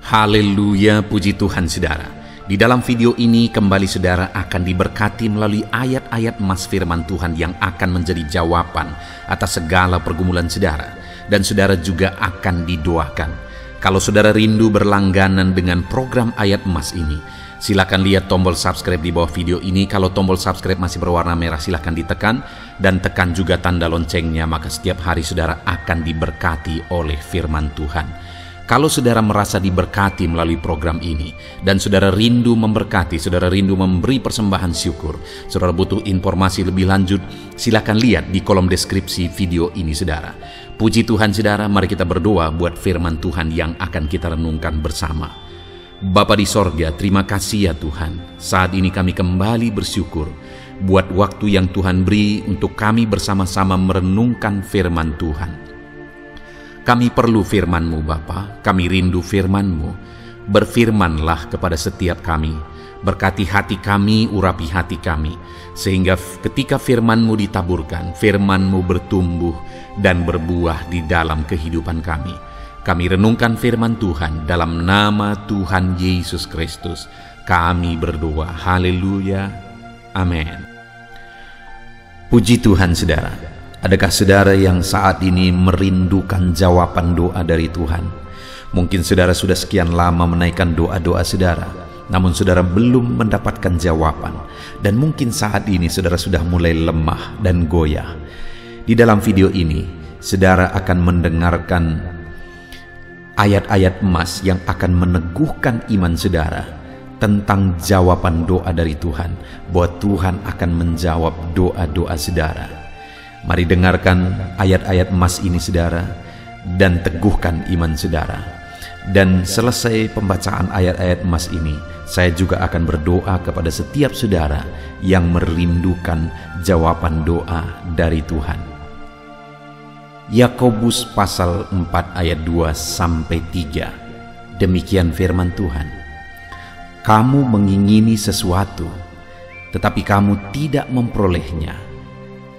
Haleluya, puji Tuhan saudara. Di dalam video ini kembali saudara akan diberkati melalui ayat-ayat emas firman Tuhan yang akan menjadi jawaban atas segala pergumulan saudara. Dan saudara juga akan didoakan. Kalau saudara rindu berlangganan dengan program ayat emas ini, silakan lihat tombol subscribe di bawah video ini. Kalau tombol subscribe masih berwarna merah, silakan ditekan dan tekan juga tanda loncengnya, maka setiap hari saudara akan diberkati oleh firman Tuhan. Kalau saudara merasa diberkati melalui program ini dan saudara rindu memberkati, saudara rindu memberi persembahan syukur, saudara butuh informasi lebih lanjut, silakan lihat di kolom deskripsi video ini saudara. Puji Tuhan saudara, mari kita berdoa buat firman Tuhan yang akan kita renungkan bersama. Bapa di sorga, terima kasih ya Tuhan. Saat ini kami kembali bersyukur buat waktu yang Tuhan beri untuk kami bersama-sama merenungkan firman Tuhan. Kami perlu firman-Mu Bapa, kami rindu firman-Mu. Berfirmanlah kepada setiap kami, berkati hati kami, urapi hati kami, sehingga ketika firman-Mu ditaburkan, firman-Mu bertumbuh dan berbuah di dalam kehidupan kami. Kami renungkan firman Tuhan dalam nama Tuhan Yesus Kristus. Kami berdoa, haleluya, amin. Puji Tuhan saudara. Adakah saudara yang saat ini merindukan jawaban doa dari Tuhan? Mungkin saudara sudah sekian lama menaikkan doa-doa saudara, namun saudara belum mendapatkan jawaban. Dan mungkin saat ini saudara sudah mulai lemah dan goyah. Di dalam video ini, saudara akan mendengarkan ayat-ayat emas yang akan meneguhkan iman saudara tentang jawaban doa dari Tuhan, bahwa Tuhan akan menjawab doa-doa saudara. Mari dengarkan ayat-ayat emas ini saudara, dan teguhkan iman saudara. Dan selesai pembacaan ayat-ayat emas ini, saya juga akan berdoa kepada setiap saudara yang merindukan jawaban doa dari Tuhan. Yakobus pasal 4 ayat 2-3. Demikian firman Tuhan. Kamu mengingini sesuatu, tetapi kamu tidak memperolehnya.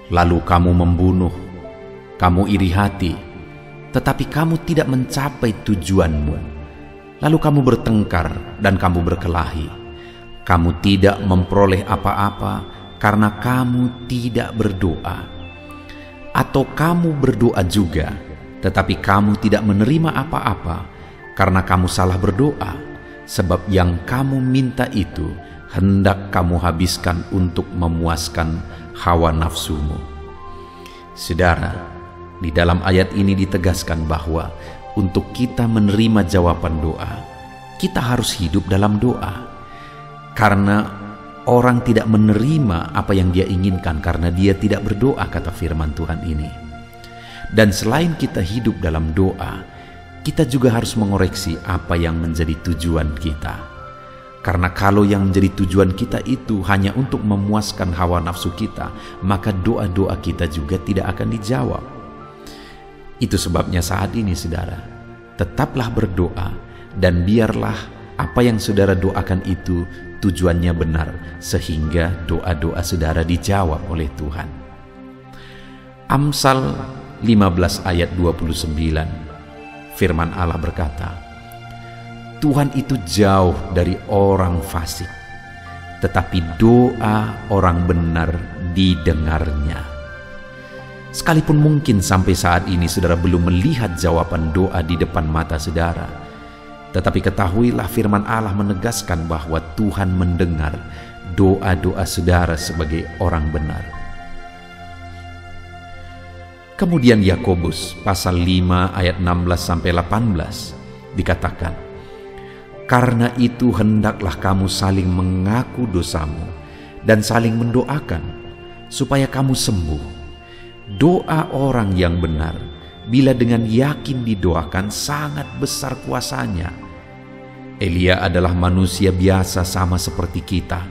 Lalu kamu membunuh, kamu iri hati, tetapi kamu tidak mencapai tujuanmu. Lalu kamu bertengkar dan kamu berkelahi. Kamu tidak memperoleh apa-apa karena kamu tidak berdoa. Atau kamu berdoa juga, tetapi kamu tidak menerima apa-apa karena kamu salah berdoa, sebab yang kamu minta itu hendak kamu habiskan untuk memuaskan hawa nafsumu. Saudara, di dalam ayat ini ditegaskan bahwa untuk kita menerima jawaban doa, kita harus hidup dalam doa. Karena orang tidak menerima apa yang dia inginkan karena dia tidak berdoa, kata firman Tuhan ini. Dan selain kita hidup dalam doa, kita juga harus mengoreksi apa yang menjadi tujuan kita. Karena kalau yang menjadi tujuan kita itu hanya untuk memuaskan hawa nafsu kita, maka doa-doa kita juga tidak akan dijawab. Itu sebabnya saat ini saudara, tetaplah berdoa dan biarlah apa yang saudara doakan itu tujuannya benar, sehingga doa-doa saudara dijawab oleh Tuhan. Amsal 15 ayat 29, firman Allah berkata, Tuhan itu jauh dari orang fasik, tetapi doa orang benar didengarnya. Sekalipun mungkin sampai saat ini saudara belum melihat jawaban doa di depan mata saudara, tetapi ketahuilah firman Allah menegaskan bahwa Tuhan mendengar doa-doa saudara sebagai orang benar. Kemudian Yakobus pasal 5 ayat 16-18 dikatakan, karena itu hendaklah kamu saling mengaku dosamu dan saling mendoakan supaya kamu sembuh. Doa orang yang benar bila dengan yakin didoakan sangat besar kuasanya. Elia adalah manusia biasa sama seperti kita,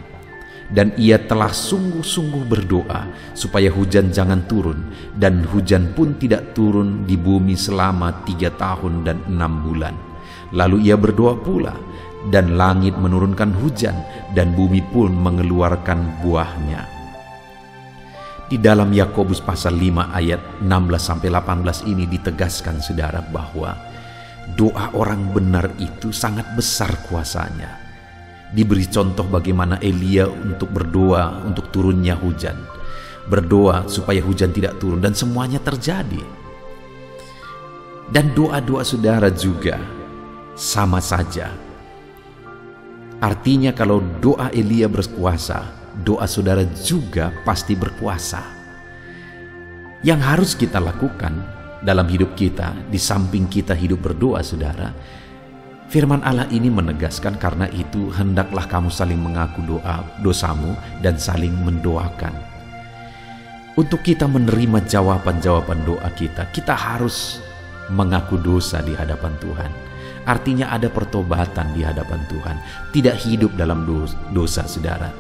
dan ia telah sungguh-sungguh berdoa supaya hujan jangan turun, dan hujan pun tidak turun di bumi selama 3 tahun dan 6 bulan. Lalu ia berdoa pula, dan langit menurunkan hujan, dan bumi pun mengeluarkan buahnya. Di dalam Yakobus pasal 5 ayat 16-18 ini ditegaskan saudara bahwa Doa orang benar itu sangat besar kuasanya. Diberi contoh bagaimana Elia untuk berdoa untuk turunnya hujan, berdoa supaya hujan tidak turun, dan semuanya terjadi. Dan doa-doa saudara juga sama saja. Artinya kalau doa Elia berkuasa, doa saudara juga pasti berkuasa. Yang harus kita lakukan dalam hidup kita, di samping kita hidup berdoa saudara, firman Allah ini menegaskan, karena itu hendaklah kamu saling mengaku dosamu dan saling mendoakan. Untuk kita menerima jawaban-jawaban doa kita, kita harus mengaku dosa di hadapan Tuhan. Artinya ada pertobatan di hadapan Tuhan. Tidak hidup dalam dosa saudara.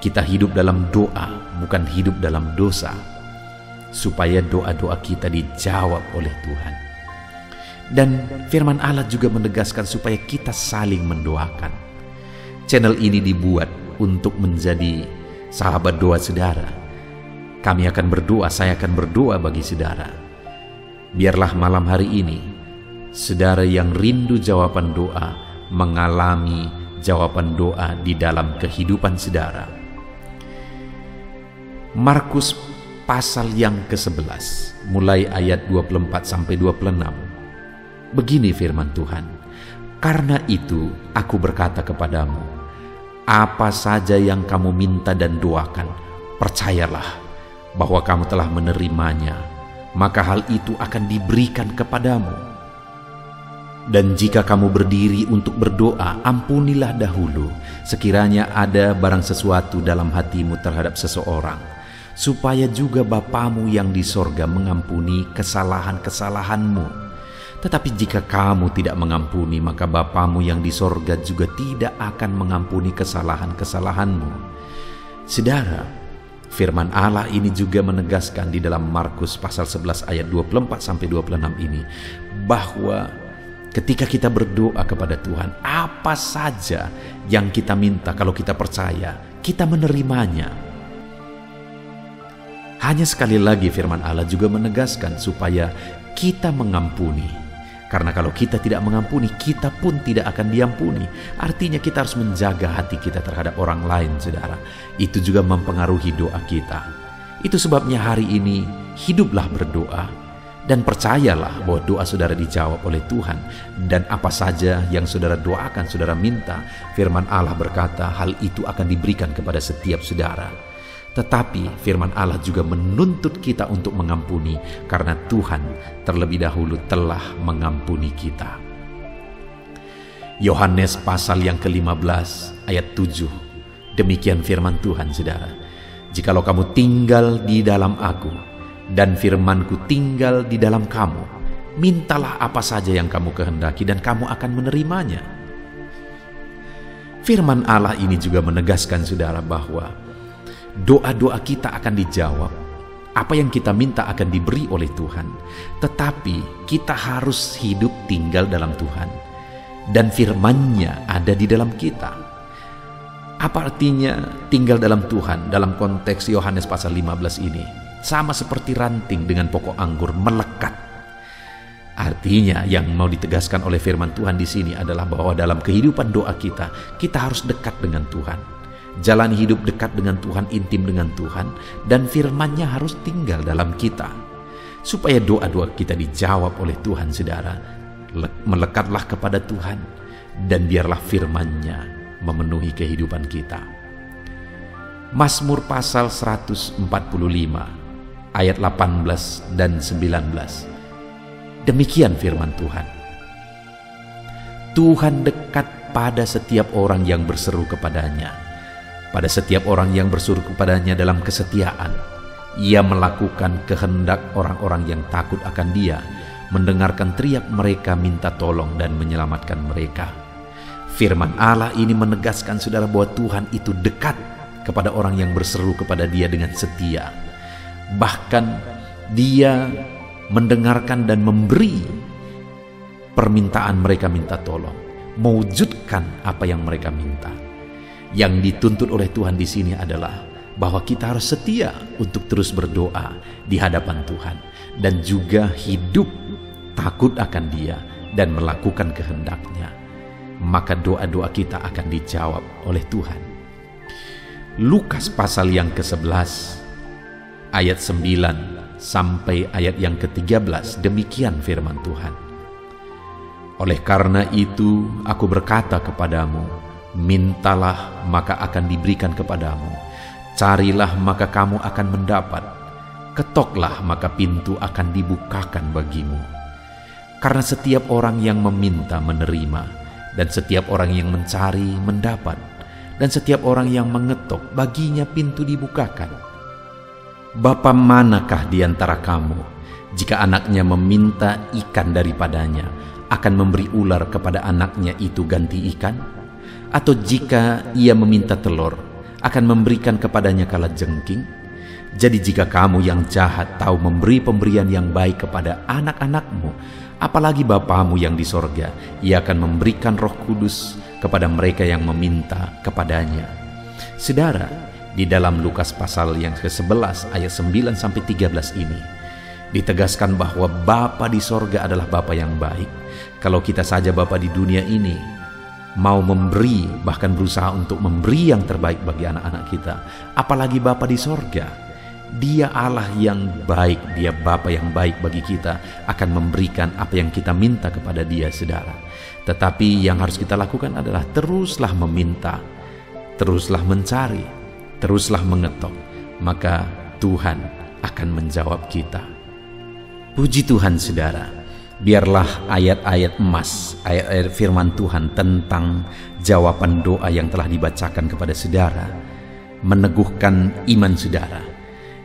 Kita hidup dalam doa, bukan hidup dalam dosa. Supaya doa-doa kita dijawab oleh Tuhan. Dan firman Allah juga menegaskan supaya kita saling mendoakan. Channel ini dibuat untuk menjadi sahabat doa saudara. Kami akan berdoa, saya akan berdoa bagi saudara. Biarlah malam hari ini, saudara yang rindu jawaban doa, mengalami jawaban doa di dalam kehidupan saudara. Markus pasal yang ke-11, mulai ayat 24 sampai 26. Begini firman Tuhan, "Karena itu aku berkata kepadamu, apa saja yang kamu minta dan doakan, percayalah bahwa kamu telah menerimanya, maka hal itu akan diberikan kepadamu. Dan jika kamu berdiri untuk berdoa, ampunilah dahulu sekiranya ada barang sesuatu dalam hatimu terhadap seseorang, supaya juga Bapamu yang di sorga mengampuni kesalahan-kesalahanmu. Tetapi jika kamu tidak mengampuni, maka Bapamu yang di sorga juga tidak akan mengampuni kesalahan-kesalahanmu." Saudara, firman Allah ini juga menegaskan di dalam Markus pasal 11 ayat 24 sampai 26 ini, bahwa ketika kita berdoa kepada Tuhan, apa saja yang kita minta, kalau kita percaya, kita menerimanya. Hanya sekali lagi firman Allah juga menegaskan supaya kita mengampuni. Karena kalau kita tidak mengampuni, kita pun tidak akan diampuni. Artinya kita harus menjaga hati kita terhadap orang lain, saudara. Itu juga mempengaruhi doa kita. Itu sebabnya hari ini hiduplah berdoa dan percayalah bahwa doa saudara dijawab oleh Tuhan. Dan apa saja yang saudara doakan, saudara minta, firman Allah berkata hal itu akan diberikan kepada setiap saudara. Tetapi firman Allah juga menuntut kita untuk mengampuni, karena Tuhan terlebih dahulu telah mengampuni kita. Yohanes pasal yang ke-15 ayat 7. Demikian firman Tuhan, saudara. "Jikalau kamu tinggal di dalam aku, dan firmanku tinggal di dalam kamu, mintalah apa saja yang kamu kehendaki dan kamu akan menerimanya." Firman Allah ini juga menegaskan, saudara, bahwa doa-doa kita akan dijawab. Apa yang kita minta akan diberi oleh Tuhan. Tetapi kita harus hidup tinggal dalam Tuhan. Dan firman-Nya ada di dalam kita. Apa artinya tinggal dalam Tuhan dalam konteks Yohanes pasal 15 ini? Sama seperti ranting dengan pokok anggur melekat. Artinya yang mau ditegaskan oleh firman Tuhan di sini adalah bahwa dalam kehidupan doa kita harus dekat dengan Tuhan. Jalani hidup dekat dengan Tuhan, intim dengan Tuhan, dan firman-Nya harus tinggal dalam kita. Supaya doa-doa kita dijawab oleh Tuhan, saudara, melekatlah kepada Tuhan, dan biarlah firman-Nya memenuhi kehidupan kita. Mazmur pasal 145 ayat 18 dan 19. Demikian firman Tuhan. "Tuhan dekat pada setiap orang yang berseru kepadanya. Pada setiap orang yang berseru kepadanya dalam kesetiaan. Ia melakukan kehendak orang-orang yang takut akan Dia, mendengarkan teriak mereka minta tolong dan menyelamatkan mereka." Firman Allah ini menegaskan, saudara, bahwa Tuhan itu dekat kepada orang yang berseru kepada Dia dengan setia. Bahkan Dia mendengarkan dan memberi permintaan mereka minta tolong, mewujudkan apa yang mereka minta. Yang dituntut oleh Tuhan di sini adalah bahwa kita harus setia untuk terus berdoa di hadapan Tuhan, dan juga hidup takut akan Dia dan melakukan kehendak-Nya, maka doa-doa kita akan dijawab oleh Tuhan. Lukas pasal yang ke-11 ayat 9 sampai ayat yang ke-13, demikian firman Tuhan. Oleh karena itu aku berkata kepadamu, mintalah maka akan diberikan kepadamu, carilah maka kamu akan mendapat, ketoklah maka pintu akan dibukakan bagimu. Karena setiap orang yang meminta menerima, dan setiap orang yang mencari mendapat, dan setiap orang yang mengetok baginya pintu dibukakan. Bapa manakah di antara kamu, jika anaknya meminta ikan daripadanya, akan memberi ular kepada anaknya itu ganti ikan? Atau jika ia meminta telur, akan memberikan kepadanya kalajengking? Jadi jika kamu yang jahat tahu memberi pemberian yang baik kepada anak-anakmu, apalagi Bapamu yang di sorga, Ia akan memberikan Roh Kudus kepada mereka yang meminta kepadanya. Saudara, di dalam Lukas pasal yang ke-11 ayat 9 sampai 13 ini ditegaskan bahwa Bapa di sorga adalah Bapa yang baik. Kalau kita saja Bapa di dunia ini mau memberi, bahkan berusaha untuk memberi yang terbaik bagi anak-anak kita, apalagi Bapa di sorga. Dia Allah yang baik, Dia Bapa yang baik bagi kita, akan memberikan apa yang kita minta kepada Dia, saudara. Tetapi yang harus kita lakukan adalah teruslah meminta, teruslah mencari, teruslah mengetok, maka Tuhan akan menjawab kita. Puji Tuhan, saudara. Biarlah ayat-ayat emas, ayat-ayat firman Tuhan tentang jawaban doa yang telah dibacakan kepada saudara meneguhkan iman saudara.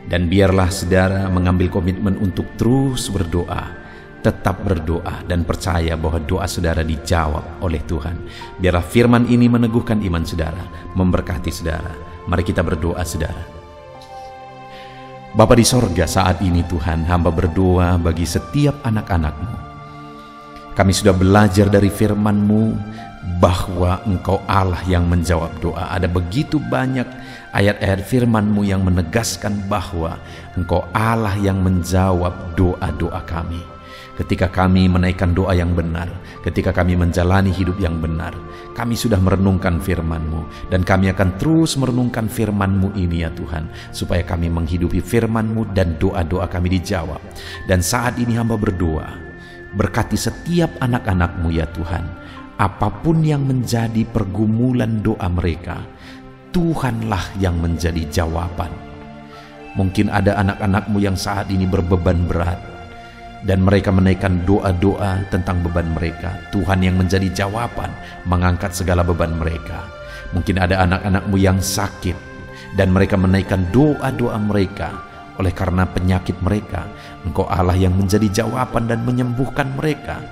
Dan biarlah saudara mengambil komitmen untuk terus berdoa, tetap berdoa dan percaya bahwa doa saudara dijawab oleh Tuhan. Biarlah firman ini meneguhkan iman saudara, memberkati saudara. Mari kita berdoa, saudara. Bapa di sorga, saat ini Tuhan, hamba berdoa bagi setiap anak-anak-Mu. Kami sudah belajar dari firman-Mu bahwa Engkau Allah yang menjawab doa. Ada begitu banyak ayat-ayat firman-Mu yang menegaskan bahwa Engkau Allah yang menjawab doa-doa kami. Ketika kami menaikkan doa yang benar, ketika kami menjalani hidup yang benar, kami sudah merenungkan firman-Mu, dan kami akan terus merenungkan firman-Mu ini ya Tuhan, supaya kami menghidupi firman-Mu dan doa-doa kami dijawab. Dan saat ini hamba berdoa, berkati setiap anak-anak-Mu ya Tuhan, apapun yang menjadi pergumulan doa mereka, Tuhanlah yang menjadi jawaban. Mungkin ada anak-anak-Mu yang saat ini berbeban berat, dan mereka menaikkan doa-doa tentang beban mereka. Tuhan yang menjadi jawaban, mengangkat segala beban mereka. Mungkin ada anak-anak-Mu yang sakit, dan mereka menaikkan doa-doa mereka oleh karena penyakit mereka. Engkau Allah yang menjadi jawaban dan menyembuhkan mereka.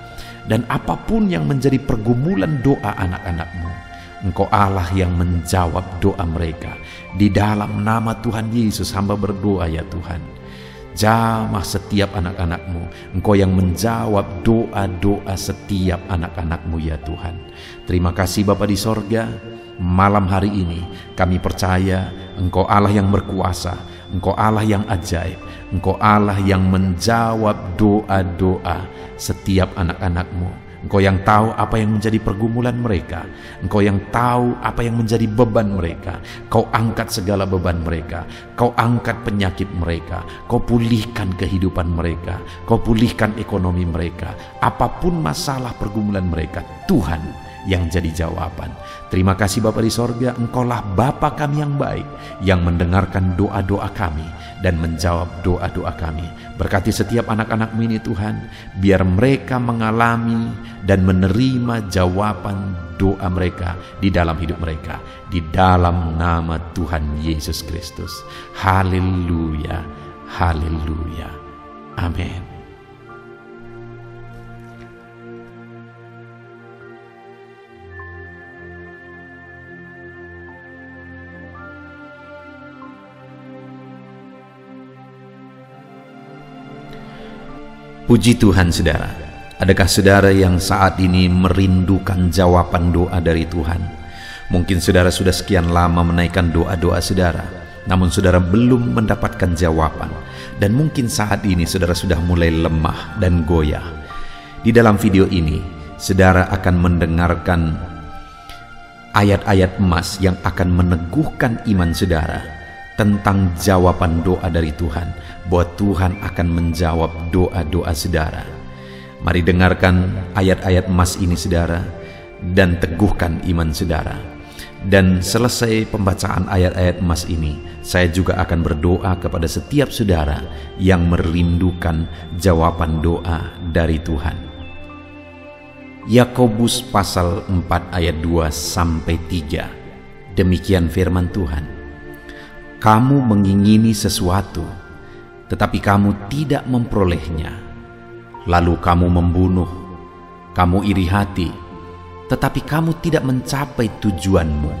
Dan apapun yang menjadi pergumulan doa anak-anak-Mu, Engkau Allah yang menjawab doa mereka. Di dalam nama Tuhan Yesus hamba berdoa ya Tuhan, jamah setiap anak-anak-Mu. Engkau yang menjawab doa-doa setiap anak-anak-Mu ya Tuhan. Terima kasih Bapa di sorga. Malam hari ini kami percaya Engkau Allah yang berkuasa, Engkau Allah yang ajaib, Engkau Allah yang menjawab doa-doa setiap anak-anak-Mu. Engkau yang tahu apa yang menjadi pergumulan mereka. Engkau yang tahu apa yang menjadi beban mereka. Kau angkat segala beban mereka. Kau angkat penyakit mereka. Kau pulihkan kehidupan mereka. Kau pulihkan ekonomi mereka. Apapun masalah pergumulan mereka, Tuhan yang jadi jawaban. Terima kasih Bapa di sorga, Engkaulah Bapa kami yang baik, yang mendengarkan doa-doa kami dan menjawab doa-doa kami. Berkati setiap anak-anak-Mu ini Tuhan, biar mereka mengalami dan menerima jawaban doa mereka di dalam hidup mereka, di dalam nama Tuhan Yesus Kristus. Haleluya, haleluya, amin. Puji Tuhan saudara. Adakah saudara yang saat ini merindukan jawaban doa dari Tuhan? Mungkin saudara sudah sekian lama menaikkan doa-doa saudara, namun saudara belum mendapatkan jawaban. Dan mungkin saat ini saudara sudah mulai lemah dan goyah. Di dalam video ini, saudara akan mendengarkan ayat-ayat emas yang akan meneguhkan iman saudara tentang jawaban doa dari Tuhan, bahwa Tuhan akan menjawab doa-doa saudara. Mari dengarkan ayat-ayat emas ini saudara, dan teguhkan iman saudara. Dan selesai pembacaan ayat-ayat emas ini, saya juga akan berdoa kepada setiap saudara yang merindukan jawaban doa dari Tuhan. Yakobus pasal 4 ayat 2-3. Demikian firman Tuhan. Kamu mengingini sesuatu, tetapi kamu tidak memperolehnya. Lalu kamu membunuh, kamu iri hati, tetapi kamu tidak mencapai tujuanmu.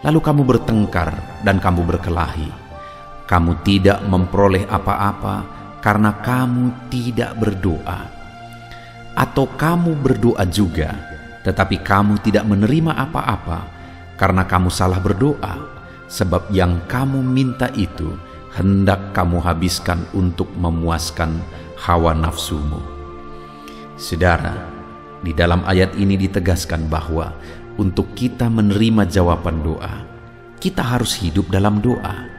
Lalu kamu bertengkar dan kamu berkelahi. Kamu tidak memperoleh apa-apa karena kamu tidak berdoa. Atau kamu berdoa juga, tetapi kamu tidak menerima apa-apa karena kamu salah berdoa, sebab yang kamu minta itu hendak kamu habiskan untuk memuaskan hawa nafsumu. Saudara, di dalam ayat ini ditegaskan bahwa untuk kita menerima jawaban doa, kita harus hidup dalam doa.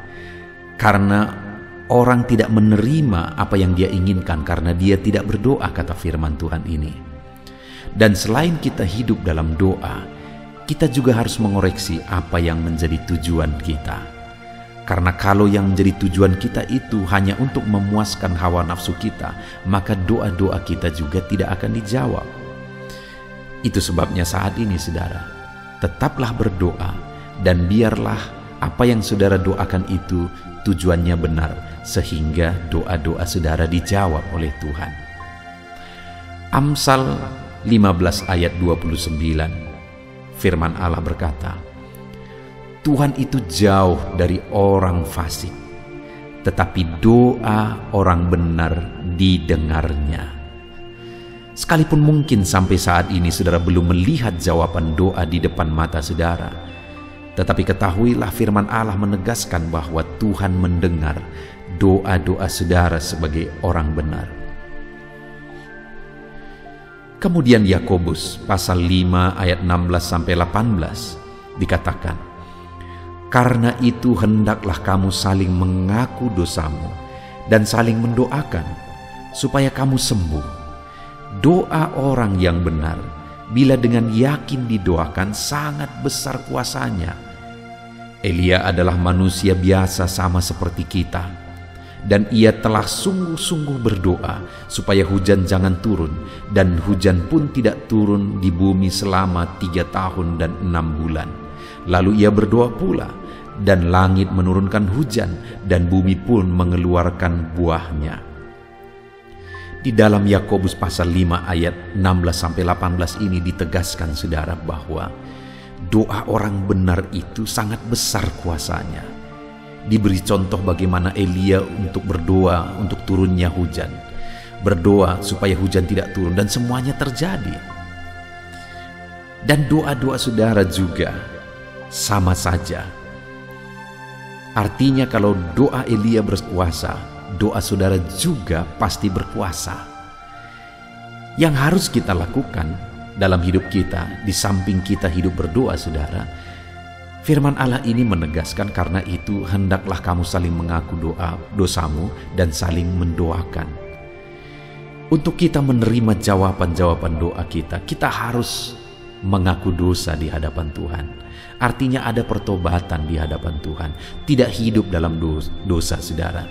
Karena orang tidak menerima apa yang dia inginkan karena dia tidak berdoa, kata firman Tuhan ini. Dan selain kita hidup dalam doa, kita juga harus mengoreksi apa yang menjadi tujuan kita. Karena kalau yang menjadi tujuan kita itu hanya untuk memuaskan hawa nafsu kita, maka doa-doa kita juga tidak akan dijawab. Itu sebabnya saat ini saudara, tetaplah berdoa dan biarlah apa yang saudara doakan itu tujuannya benar, sehingga doa-doa saudara dijawab oleh Tuhan. Amsal 15 ayat 29, firman Allah berkata, Tuhan itu jauh dari orang fasik, tetapi doa orang benar didengarnya. Sekalipun mungkin sampai saat ini saudara belum melihat jawaban doa di depan mata saudara, tetapi ketahuilah firman Allah menegaskan bahwa Tuhan mendengar doa-doa saudara sebagai orang benar. Kemudian Yakobus pasal 5 ayat 16-18 dikatakan, karena itu hendaklah kamu saling mengaku dosamu dan saling mendoakan supaya kamu sembuh. Doa orang yang benar, bila dengan yakin didoakan, sangat besar kuasanya. Elia adalah manusia biasa sama seperti kita, dan ia telah sungguh-sungguh berdoa supaya hujan jangan turun, dan hujan pun tidak turun di bumi selama 3 tahun dan 6 bulan. Lalu ia berdoa pula, dan langit menurunkan hujan, dan bumi pun mengeluarkan buahnya. Di dalam Yakobus pasal 5 ayat 16-18 ini ditegaskan saudara bahwa doa orang benar itu sangat besar kuasanya. Diberi contoh bagaimana Elia untuk berdoa untuk turunnya hujan, berdoa supaya hujan tidak turun, dan semuanya terjadi. Dan doa-doa saudara juga sama saja. Artinya kalau doa Elia berkuasa, doa saudara juga pasti berkuasa. Yang harus kita lakukan dalam hidup kita, di samping kita hidup berdoa saudara, firman Allah ini menegaskan, karena itu hendaklah kamu saling mengaku dosamu dan saling mendoakan. Untuk kita menerima jawaban-jawaban doa kita, kita harus mengaku dosa di hadapan Tuhan. Artinya ada pertobatan di hadapan Tuhan, tidak hidup dalam dosa saudara.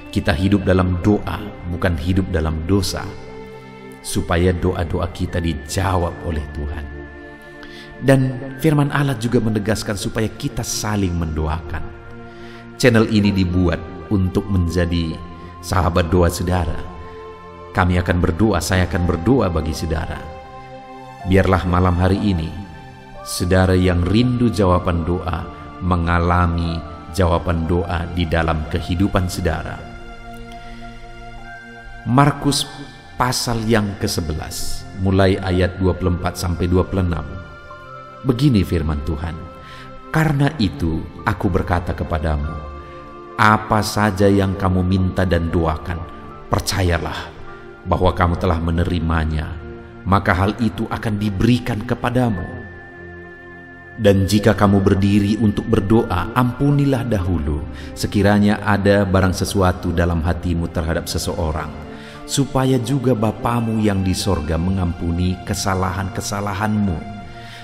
Kita hidup dalam doa, bukan hidup dalam dosa, supaya doa-doa kita dijawab oleh Tuhan. Dan firman Allah juga menegaskan supaya kita saling mendoakan. Channel ini dibuat untuk menjadi sahabat doa saudara. Kami akan berdoa, saya akan berdoa bagi saudara. Biarlah malam hari ini, saudara yang rindu jawaban doa, mengalami jawaban doa di dalam kehidupan saudara. Markus pasal yang ke-11 mulai ayat 24-26. Begini firman Tuhan, karena itu aku berkata kepadamu, apa saja yang kamu minta dan doakan, percayalah bahwa kamu telah menerimanya maka hal itu akan diberikan kepadamu. Dan jika kamu berdiri untuk berdoa, ampunilah dahulu sekiranya ada barang sesuatu dalam hatimu terhadap seseorang, supaya juga Bapamu yang di sorga mengampuni kesalahan-kesalahanmu.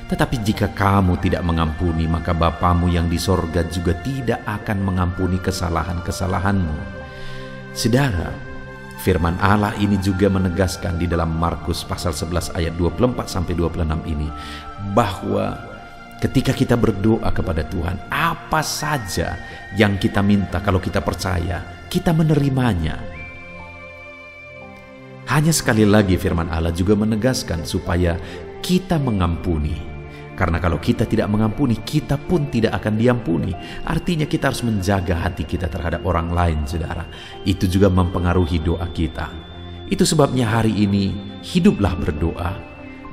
Tetapi jika kamu tidak mengampuni, maka Bapamu yang di sorga juga tidak akan mengampuni kesalahan-kesalahanmu. Saudara, firman Allah ini juga menegaskan di dalam Markus pasal 11 ayat 24-26 ini, bahwa ketika kita berdoa kepada Tuhan, apa saja yang kita minta, kalau kita percaya, kita menerimanya. Hanya sekali lagi firman Allah juga menegaskan supaya kita mengampuni. Karena kalau kita tidak mengampuni, kita pun tidak akan diampuni. Artinya kita harus menjaga hati kita terhadap orang lain, saudara. Itu juga mempengaruhi doa kita. Itu sebabnya hari ini hiduplah berdoa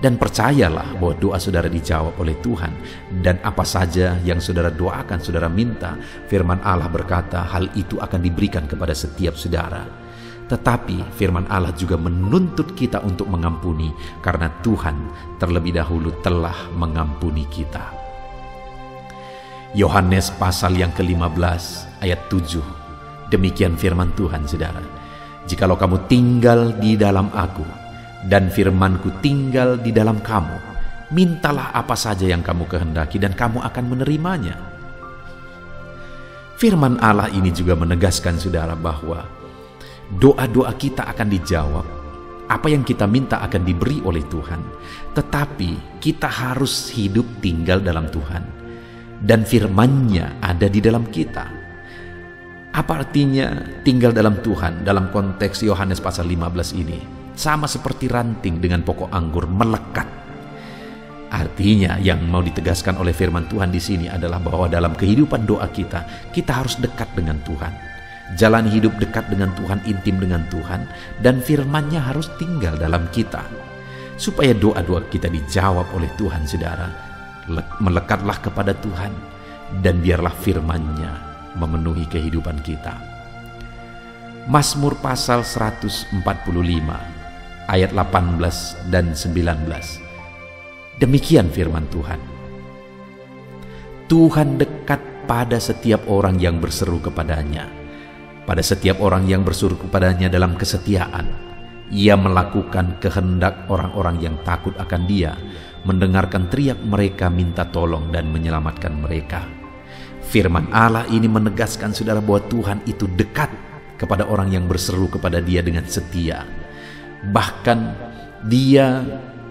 dan percayalah bahwa doa saudara dijawab oleh Tuhan. Dan apa saja yang saudara doakan, saudara minta, firman Allah berkata hal itu akan diberikan kepada setiap saudara. Tetapi firman Allah juga menuntut kita untuk mengampuni, karena Tuhan terlebih dahulu telah mengampuni kita. Yohanes pasal yang ke-15 ayat 7. Demikian firman Tuhan, saudara. Jikalau kamu tinggal di dalam aku dan firmanku tinggal di dalam kamu, mintalah apa saja yang kamu kehendaki dan kamu akan menerimanya. Firman Allah ini juga menegaskan, saudara, bahwa doa-doa kita akan dijawab. Apa yang kita minta akan diberi oleh Tuhan. Tetapi kita harus hidup tinggal dalam Tuhan. Dan firman-Nya ada di dalam kita. Apa artinya tinggal dalam Tuhan dalam konteks Yohanes pasal 15 ini? Sama seperti ranting dengan pokok anggur melekat. Artinya yang mau ditegaskan oleh firman Tuhan di sini adalah bahwa dalam kehidupan doa kita, kita harus dekat dengan Tuhan. Jalan hidup dekat dengan Tuhan, intim dengan Tuhan, dan firman-Nya harus tinggal dalam kita. Supaya doa-doa kita dijawab oleh Tuhan, saudara, melekatlah kepada Tuhan, dan biarlah firman-Nya memenuhi kehidupan kita. Mazmur pasal 145 ayat 18 dan 19. Demikian firman Tuhan. Tuhan dekat pada setiap orang yang berseru kepadanya. Pada setiap orang yang berseru kepadanya dalam kesetiaan, Ia melakukan kehendak orang-orang yang takut akan Dia, mendengarkan teriak mereka minta tolong dan menyelamatkan mereka. Firman Allah ini menegaskan, saudara, bahwa Tuhan itu dekat kepada orang yang berseru kepada Dia dengan setia. Bahkan Dia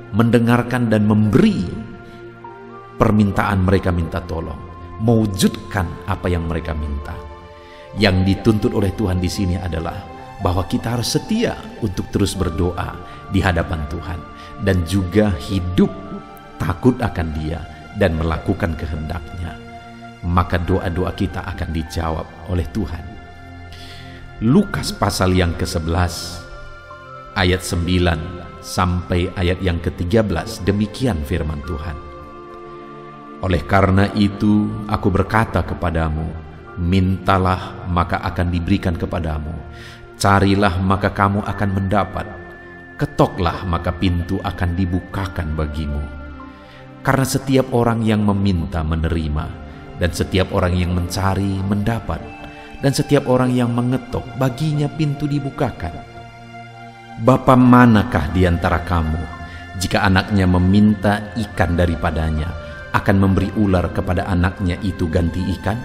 mendengarkan dan memberi permintaan mereka minta tolong, mewujudkan apa yang mereka minta. Yang dituntut oleh Tuhan di sini adalah bahwa kita harus setia untuk terus berdoa di hadapan Tuhan dan juga hidup takut akan Dia dan melakukan kehendak-Nya. Maka doa-doa kita akan dijawab oleh Tuhan. Lukas pasal yang ke-11 ayat 9 sampai ayat yang ke-13, demikian firman Tuhan. Oleh karena itu aku berkata kepadamu, mintalah maka akan diberikan kepadamu, carilah maka kamu akan mendapat, ketoklah maka pintu akan dibukakan bagimu. Karena setiap orang yang meminta menerima, dan setiap orang yang mencari mendapat, dan setiap orang yang mengetok baginya pintu dibukakan. Bapa manakah di antara kamu, jika anaknya meminta ikan daripadanya, akan memberi ular kepada anaknya itu ganti ikan?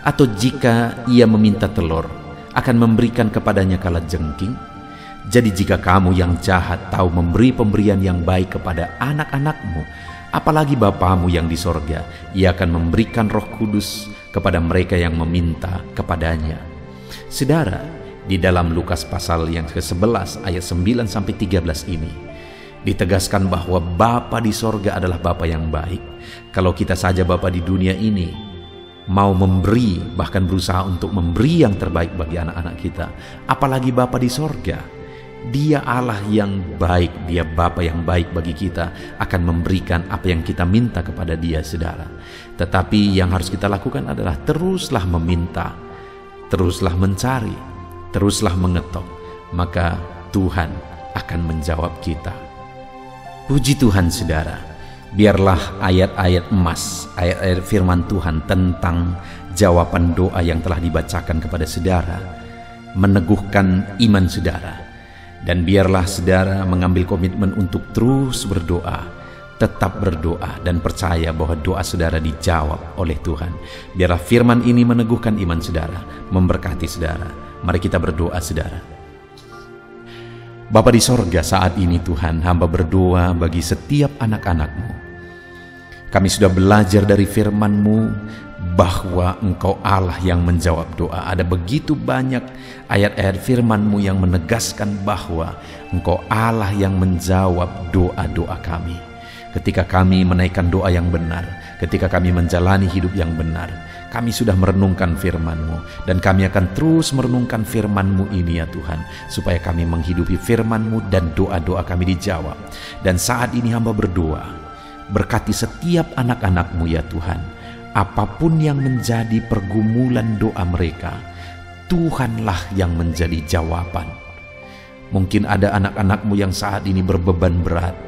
Atau jika ia meminta telur, akan memberikan kepadanya kalajengking? Jadi jika kamu yang jahat tahu memberi pemberian yang baik kepada anak-anakmu, apalagi Bapamu yang di sorga, Ia akan memberikan Roh Kudus kepada mereka yang meminta kepadanya. Saudara, di dalam Lukas pasal yang ke-11 ayat 9-13 ini ditegaskan bahwa Bapa di sorga adalah Bapa yang baik. Kalau kita saja Bapa di dunia ini mau memberi, bahkan berusaha untuk memberi yang terbaik bagi anak-anak kita, apalagi Bapa di sorga. Dia Allah yang baik, Dia Bapa yang baik bagi kita, akan memberikan apa yang kita minta kepada Dia, saudara. Tetapi yang harus kita lakukan adalah teruslah meminta, teruslah mencari, teruslah mengetok, maka Tuhan akan menjawab kita. Puji Tuhan saudara, biarlah ayat-ayat emas, ayat-ayat firman Tuhan tentang jawaban doa yang telah dibacakan kepada saudara meneguhkan iman saudara. Dan biarlah saudara mengambil komitmen untuk terus berdoa, tetap berdoa dan percaya bahwa doa saudara dijawab oleh Tuhan. Biarlah firman ini meneguhkan iman saudara, memberkati saudara. Mari kita berdoa saudara. Bapa di sorga, saat ini Tuhan, hamba berdoa bagi setiap anak-anak-Mu. Kami sudah belajar dari firman-Mu bahwa Engkau Allah yang menjawab doa. Ada begitu banyak ayat-ayat firman-Mu yang menegaskan bahwa Engkau Allah yang menjawab doa-doa kami. Ketika kami menaikkan doa yang benar, ketika kami menjalani hidup yang benar, kami sudah merenungkan firman-Mu, dan kami akan terus merenungkan firman-Mu ini ya Tuhan, supaya kami menghidupi firman-Mu dan doa-doa kami dijawab. Dan saat ini hamba berdoa, berkati setiap anak-anak-Mu ya Tuhan, apapun yang menjadi pergumulan doa mereka, Tuhanlah yang menjadi jawaban. Mungkin ada anak-anak-Mu yang saat ini berbeban berat,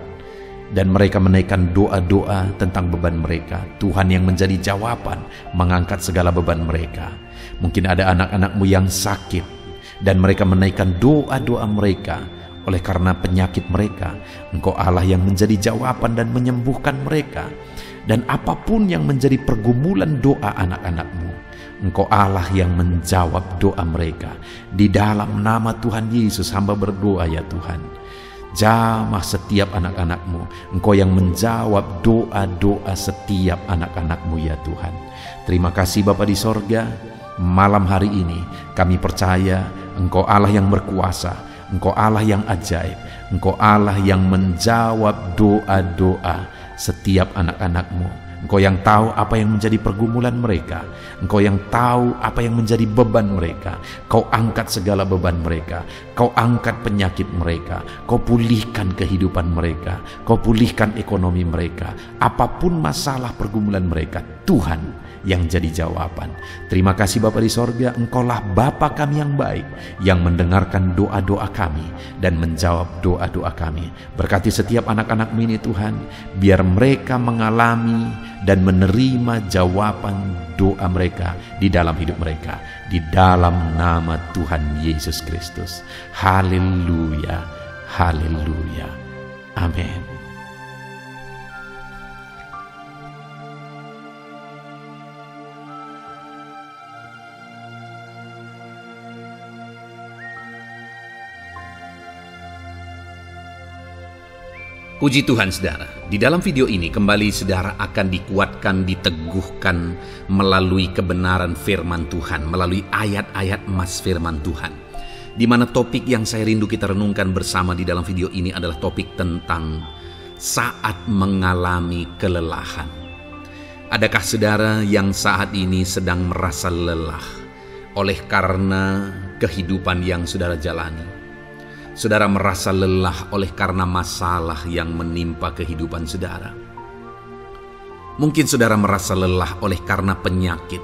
dan mereka menaikkan doa-doa tentang beban mereka. Tuhan yang menjadi jawaban, mengangkat segala beban mereka. Mungkin ada anak-anak-Mu yang sakit, dan mereka menaikkan doa-doa mereka. Oleh karena penyakit mereka, Engkau Allah yang menjadi jawaban dan menyembuhkan mereka. Dan apapun yang menjadi pergumulan doa anak-anak-Mu, Engkau Allah yang menjawab doa mereka. Di dalam nama Tuhan Yesus hamba berdoa ya Tuhan, jamah setiap anak-anak-Mu. Engkau yang menjawab doa-doa setiap anak-anak-Mu ya Tuhan. Terima kasih Bapa di sorga. Malam hari ini kami percaya Engkau Allah yang berkuasa, Engkau Allah yang ajaib, Engkau Allah yang menjawab doa-doa setiap anak-anak-Mu. Engkau yang tahu apa yang menjadi pergumulan mereka. Engkau yang tahu apa yang menjadi beban mereka. Kau angkat segala beban mereka. Kau angkat penyakit mereka. Kau pulihkan kehidupan mereka. Kau pulihkan ekonomi mereka. Apapun masalah pergumulan mereka, Tuhan yang jadi jawaban. Terima kasih Bapa di sorga, Engkaulah Bapa kami yang baik, yang mendengarkan doa-doa kami dan menjawab doa-doa kami. Berkati setiap anak-anak-Mu ini Tuhan, biar mereka mengalami dan menerima jawaban doa mereka di dalam hidup mereka, di dalam nama Tuhan Yesus Kristus. Haleluya, haleluya, amin. Puji Tuhan saudara, di dalam video ini kembali saudara akan dikuatkan, diteguhkan melalui kebenaran firman Tuhan, melalui ayat-ayat emas firman Tuhan. Di mana topik yang saya rindu kita renungkan bersama di dalam video ini adalah topik tentang saat mengalami kelelahan. Adakah saudara yang saat ini sedang merasa lelah oleh karena kehidupan yang saudara jalani? Saudara merasa lelah oleh karena masalah yang menimpa kehidupan saudara. Mungkin saudara merasa lelah oleh karena penyakit,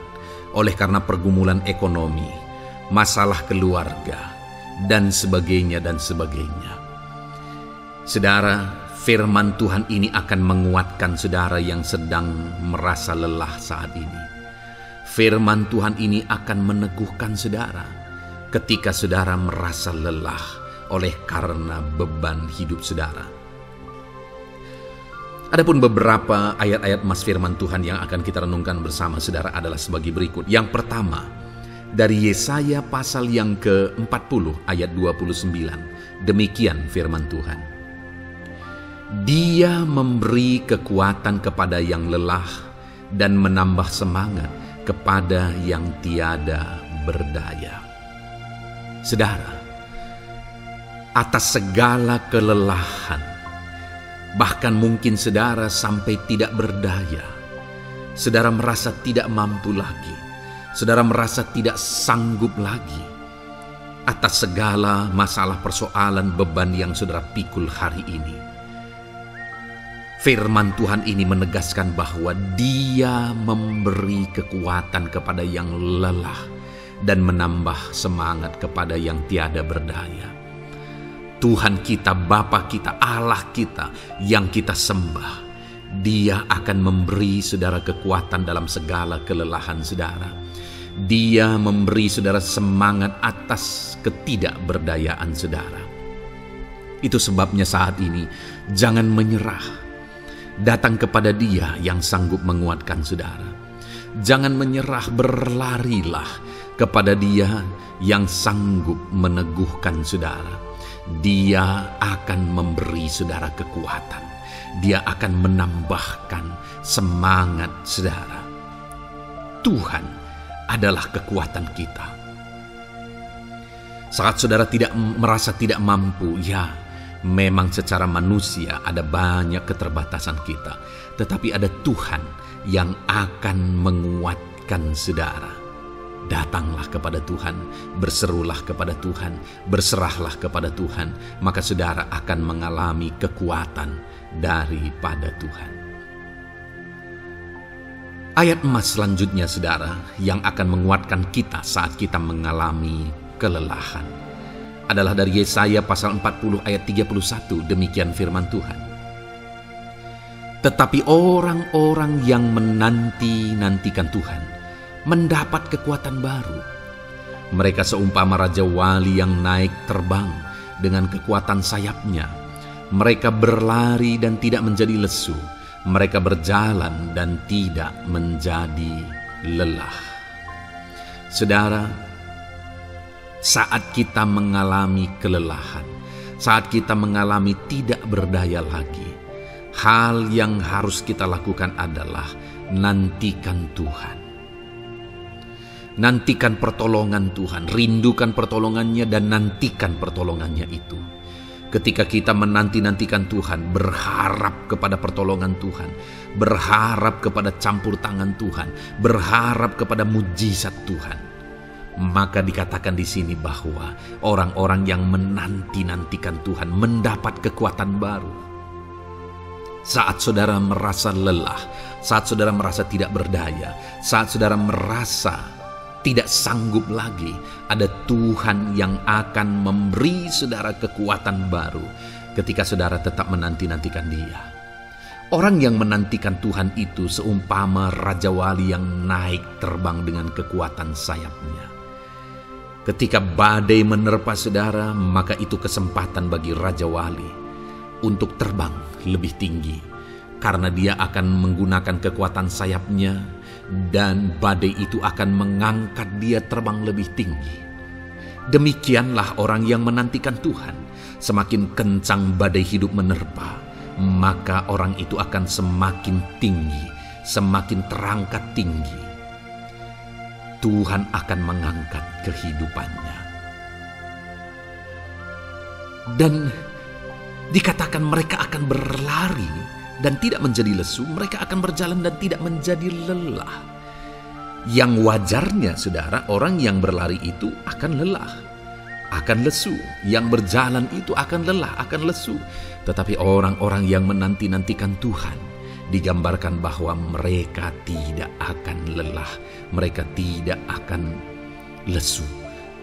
oleh karena pergumulan ekonomi, masalah keluarga, dan sebagainya dan sebagainya. Saudara, firman Tuhan ini akan menguatkan saudara yang sedang merasa lelah saat ini. Firman Tuhan ini akan meneguhkan saudara ketika saudara merasa lelah oleh karena beban hidup saudara. Adapun beberapa ayat-ayat emas firman Tuhan yang akan kita renungkan bersama saudara adalah sebagai berikut. Yang pertama, dari Yesaya pasal yang ke-40 ayat 29. Demikian firman Tuhan. Dia memberi kekuatan kepada yang lelah dan menambah semangat kepada yang tiada berdaya. Saudara, atas segala kelelahan, bahkan mungkin saudara sampai tidak berdaya, saudara merasa tidak mampu lagi, saudara merasa tidak sanggup lagi, atas segala masalah persoalan beban yang saudara pikul hari ini. Firman Tuhan ini menegaskan bahwa Dia memberi kekuatan kepada yang lelah dan menambah semangat kepada yang tiada berdaya. Tuhan kita, Bapa kita, Allah kita yang kita sembah, Dia akan memberi saudara kekuatan dalam segala kelelahan saudara. Dia memberi saudara semangat atas ketidakberdayaan saudara. Itu sebabnya saat ini jangan menyerah. Datang kepada Dia yang sanggup menguatkan saudara. Jangan menyerah, berlarilah kepada Dia yang sanggup meneguhkan saudara. Dia akan memberi saudara kekuatan. Dia akan menambahkan semangat saudara. Tuhan adalah kekuatan kita. Saat saudara merasa tidak mampu, ya memang secara manusia ada banyak keterbatasan kita. Tetapi ada Tuhan yang akan menguatkan saudara. Datanglah kepada Tuhan, berserulah kepada Tuhan, berserahlah kepada Tuhan, maka saudara akan mengalami kekuatan daripada Tuhan. Ayat emas selanjutnya saudara yang akan menguatkan kita saat kita mengalami kelelahan adalah dari Yesaya pasal 40 ayat 31. Demikian firman Tuhan. Tetapi orang-orang yang menanti-nantikan Tuhan mendapat kekuatan baru. Mereka seumpama raja wali yang naik terbang dengan kekuatan sayapnya. Mereka berlari dan tidak menjadi lesu. Mereka berjalan dan tidak menjadi lelah. Saudara, saat kita mengalami kelelahan, saat kita mengalami tidak berdaya lagi, hal yang harus kita lakukan adalah nantikan Tuhan. Nantikan pertolongan Tuhan, rindukan pertolongannya dan nantikan pertolongannya itu. Ketika kita menanti-nantikan Tuhan, berharap kepada pertolongan Tuhan, berharap kepada campur tangan Tuhan, berharap kepada mujizat Tuhan, maka dikatakan di sini bahwa orang-orang yang menanti-nantikan Tuhan mendapat kekuatan baru. Saat saudara merasa lelah, saat saudara merasa tidak berdaya, saat saudara merasa tidak sanggup lagi, ada Tuhan yang akan memberi saudara kekuatan baru ketika saudara tetap menanti-nantikan Dia. Orang yang menantikan Tuhan itu seumpama raja wali yang naik terbang dengan kekuatan sayapnya. Ketika badai menerpa saudara, maka itu kesempatan bagi raja wali untuk terbang lebih tinggi, karena dia akan menggunakan kekuatan sayapnya dan badai itu akan mengangkat dia terbang lebih tinggi. Demikianlah orang yang menantikan Tuhan. Semakin kencang badai hidup menerpa, maka orang itu akan semakin tinggi, semakin terangkat tinggi. Tuhan akan mengangkat kehidupannya. Dan dikatakan mereka akan berlari dan tidak menjadi lesu, mereka akan berjalan dan tidak menjadi lelah. Yang wajarnya saudara, orang yang berlari itu akan lelah, akan lesu. Yang berjalan itu akan lelah, akan lesu. Tetapi orang-orang yang menanti-nantikan Tuhan, digambarkan bahwa mereka tidak akan lelah, mereka tidak akan lesu,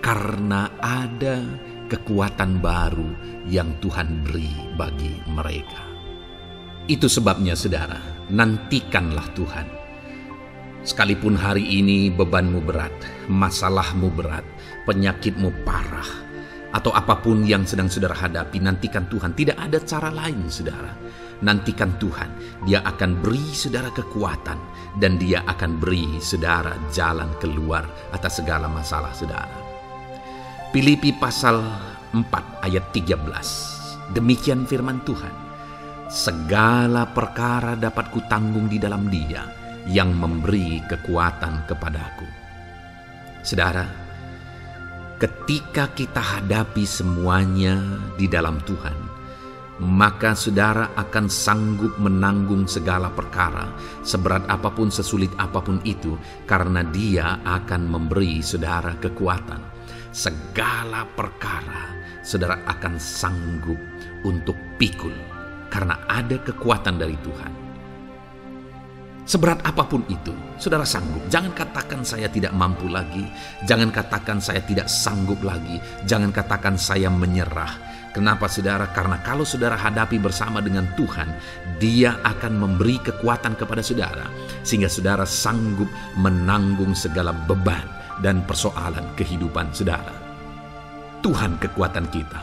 karena ada kekuatan baru yang Tuhan beri bagi mereka. Itu sebabnya saudara, nantikanlah Tuhan. Sekalipun hari ini bebanmu berat, masalahmu berat, penyakitmu parah, atau apapun yang sedang saudara hadapi, nantikan Tuhan. Tidak ada cara lain saudara. Nantikan Tuhan. Dia akan beri saudara kekuatan, dan Dia akan beri saudara jalan keluar atas segala masalah saudara. Filipi pasal 4 ayat 13. Demikian firman Tuhan. Segala perkara dapat kutanggung di dalam Dia yang memberi kekuatan kepadaku. Saudara, ketika kita hadapi semuanya di dalam Tuhan, maka saudara akan sanggup menanggung segala perkara, seberat apapun, sesulit apapun itu, karena Dia akan memberi saudara kekuatan. Segala perkara saudara akan sanggup untuk pikul, karena ada kekuatan dari Tuhan. Seberat apapun itu, saudara sanggup. Jangan katakan saya tidak mampu lagi. Jangan katakan saya tidak sanggup lagi. Jangan katakan saya menyerah. Kenapa saudara? Karena kalau saudara hadapi bersama dengan Tuhan, Dia akan memberi kekuatan kepada saudara, sehingga saudara sanggup menanggung segala beban dan persoalan kehidupan saudara. Tuhan kekuatan kita.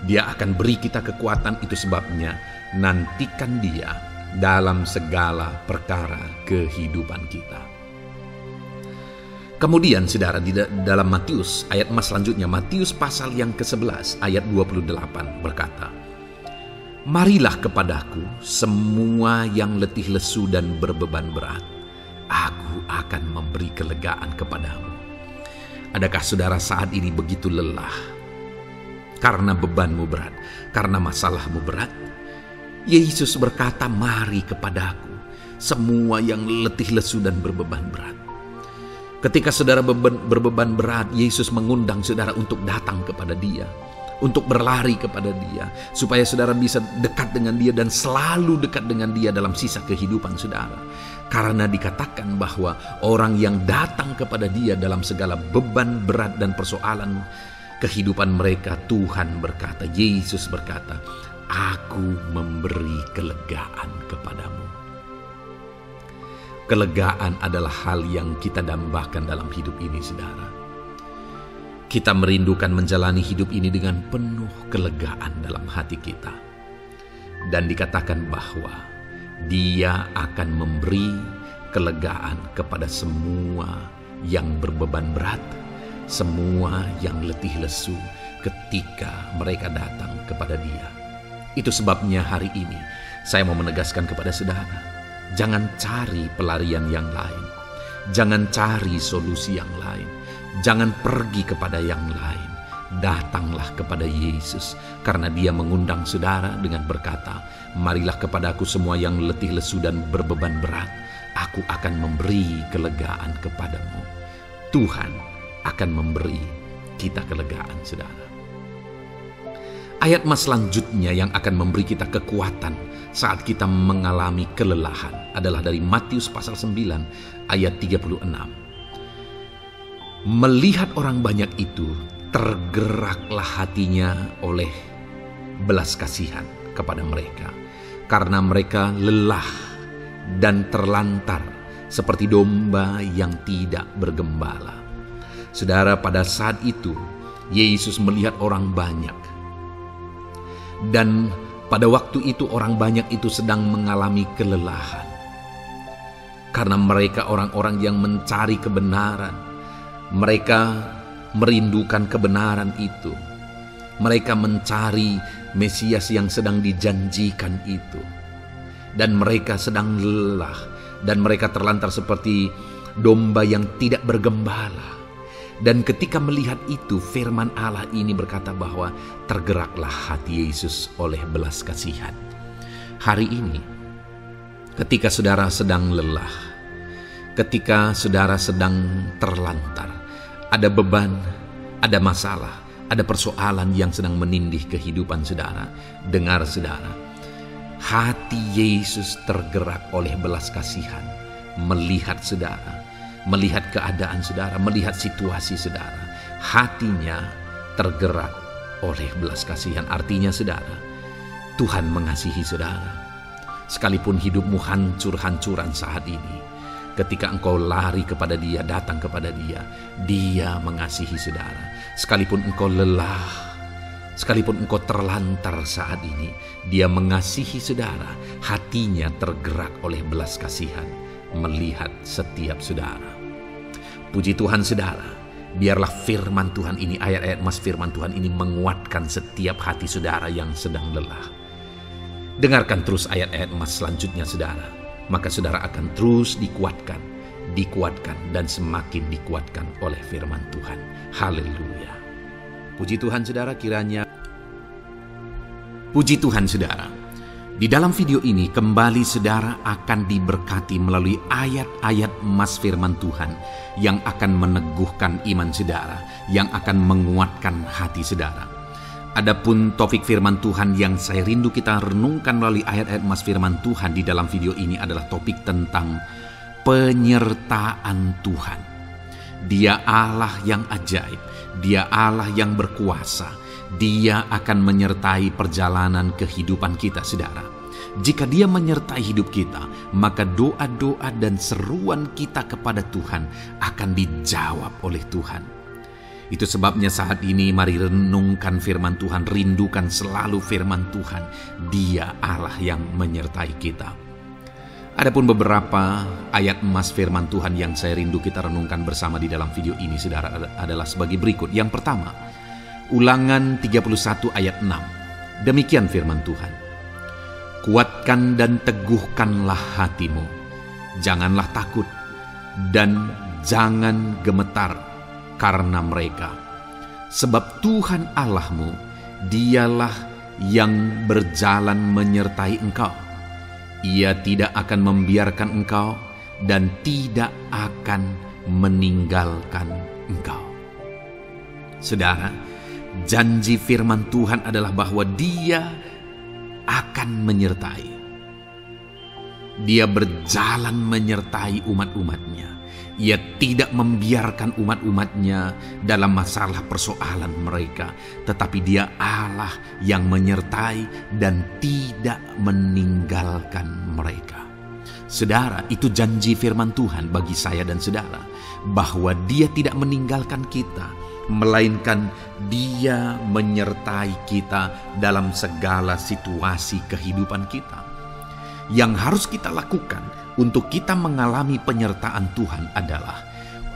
Dia akan beri kita kekuatan, itu sebabnya nantikan Dia dalam segala perkara kehidupan kita. Kemudian saudara, di dalam Matius ayat selanjutnya, Matius pasal yang ke-11 ayat 28 berkata, "Marilah kepadaku semua yang letih lesu dan berbeban berat, aku akan memberi kelegaan kepadamu." Adakah saudara saat ini begitu lelah karena bebanmu berat, karena masalahmu berat? Yesus berkata, "Mari kepadaku semua yang letih lesu dan berbeban berat." Ketika saudara berbeban berat, Yesus mengundang saudara untuk datang kepada Dia, untuk berlari kepada Dia, supaya saudara bisa dekat dengan Dia dan selalu dekat dengan Dia dalam sisa kehidupan saudara. Karena dikatakan bahwa orang yang datang kepada Dia dalam segala beban berat dan persoalan kehidupan mereka, Tuhan berkata, Yesus berkata, "Aku memberi kelegaan kepadamu." Kelegaan adalah hal yang kita dambakan dalam hidup ini, saudara. Kita merindukan menjalani hidup ini dengan penuh kelegaan dalam hati kita. Dan dikatakan bahwa Dia akan memberi kelegaan kepada semua yang berbeban berat, semua yang letih lesu ketika mereka datang kepada Dia. Itu sebabnya hari ini saya mau menegaskan kepada saudara, jangan cari pelarian yang lain. Jangan cari solusi yang lain. Jangan pergi kepada yang lain. Datanglah kepada Yesus, karena Dia mengundang saudara dengan berkata, "Marilah kepadaku semua yang letih lesu dan berbeban berat, aku akan memberi kelegaan kepadamu." Tuhan akan memberi kita kelegaan, saudara. Ayat selanjutnya yang akan memberi kita kekuatan saat kita mengalami kelelahan adalah dari Matius pasal 9 ayat 36. "Melihat orang banyak itu, tergeraklah hatinya oleh belas kasihan kepada mereka, karena mereka lelah dan terlantar seperti domba yang tidak bergembala." Saudara, pada saat itu Yesus melihat orang banyak. Dan pada waktu itu orang banyak itu sedang mengalami kelelahan. Karena mereka orang-orang yang mencari kebenaran. Mereka merindukan kebenaran itu. Mereka mencari Mesias yang sedang dijanjikan itu. Dan mereka sedang lelah. Dan mereka terlantar seperti domba yang tidak bergembala. Dan ketika melihat itu, firman Allah ini berkata bahwa tergeraklah hati Yesus oleh belas kasihan. Hari ini, ketika saudara sedang lelah, ketika saudara sedang terlantar, ada beban, ada masalah, ada persoalan yang sedang menindih kehidupan saudara, dengar saudara, hati Yesus tergerak oleh belas kasihan, melihat saudara, melihat keadaan saudara, melihat situasi saudara. Hatinya tergerak oleh belas kasihan. Artinya saudara, Tuhan mengasihi saudara. Sekalipun hidupmu hancur-hancuran saat ini, ketika engkau lari kepada Dia, datang kepada Dia, Dia mengasihi saudara. Sekalipun engkau lelah, sekalipun engkau terlantar saat ini, Dia mengasihi saudara. Hatinya tergerak oleh belas kasihan melihat setiap saudara. Puji Tuhan saudara, biarlah firman Tuhan ini, ayat-ayat firman Tuhan ini menguatkan setiap hati saudara yang sedang lelah. Dengarkan terus ayat-ayat selanjutnya saudara, maka saudara akan terus dikuatkan, dan semakin dikuatkan oleh firman Tuhan. Haleluya. Puji Tuhan saudara, kiranya puji Tuhan saudara. Di dalam video ini kembali saudara akan diberkati melalui ayat-ayat firman Tuhan yang akan meneguhkan iman saudara, yang akan menguatkan hati saudara. Adapun topik firman Tuhan yang saya rindu kita renungkan melalui ayat-ayat emas firman Tuhan di dalam video ini adalah topik tentang penyertaan Tuhan. Dia Allah yang ajaib, Dia Allah yang berkuasa. Dia akan menyertai perjalanan kehidupan kita, saudara. Jika Dia menyertai hidup kita, maka doa-doa dan seruan kita kepada Tuhan akan dijawab oleh Tuhan. Itu sebabnya saat ini mari renungkan firman Tuhan, rindukan selalu firman Tuhan. Dia Allah yang menyertai kita. Adapun beberapa ayat emas firman Tuhan yang saya rindu kita renungkan bersama di dalam video ini, saudara, adalah sebagai berikut. Yang pertama, Ulangan 31 ayat 6. Demikian firman Tuhan. Kuatkan dan teguhkanlah hatimu. Janganlah takut dan jangan gemetar karena mereka. Sebab Tuhan Allahmu, Dialah yang berjalan menyertai engkau. Ia tidak akan membiarkan engkau dan tidak akan meninggalkan engkau. Saudara, janji firman Tuhan adalah bahwa Dia akan menyertai. Dia berjalan menyertai umat-umatnya. Ia tidak membiarkan umat-umatnya dalam masalah persoalan mereka, tetapi Dia Allah yang menyertai dan tidak meninggalkan mereka. Saudara, itu janji firman Tuhan bagi saya dan saudara, bahwa Dia tidak meninggalkan kita, melainkan Dia menyertai kita dalam segala situasi kehidupan kita. Yang harus kita lakukan untuk kita mengalami penyertaan Tuhan adalah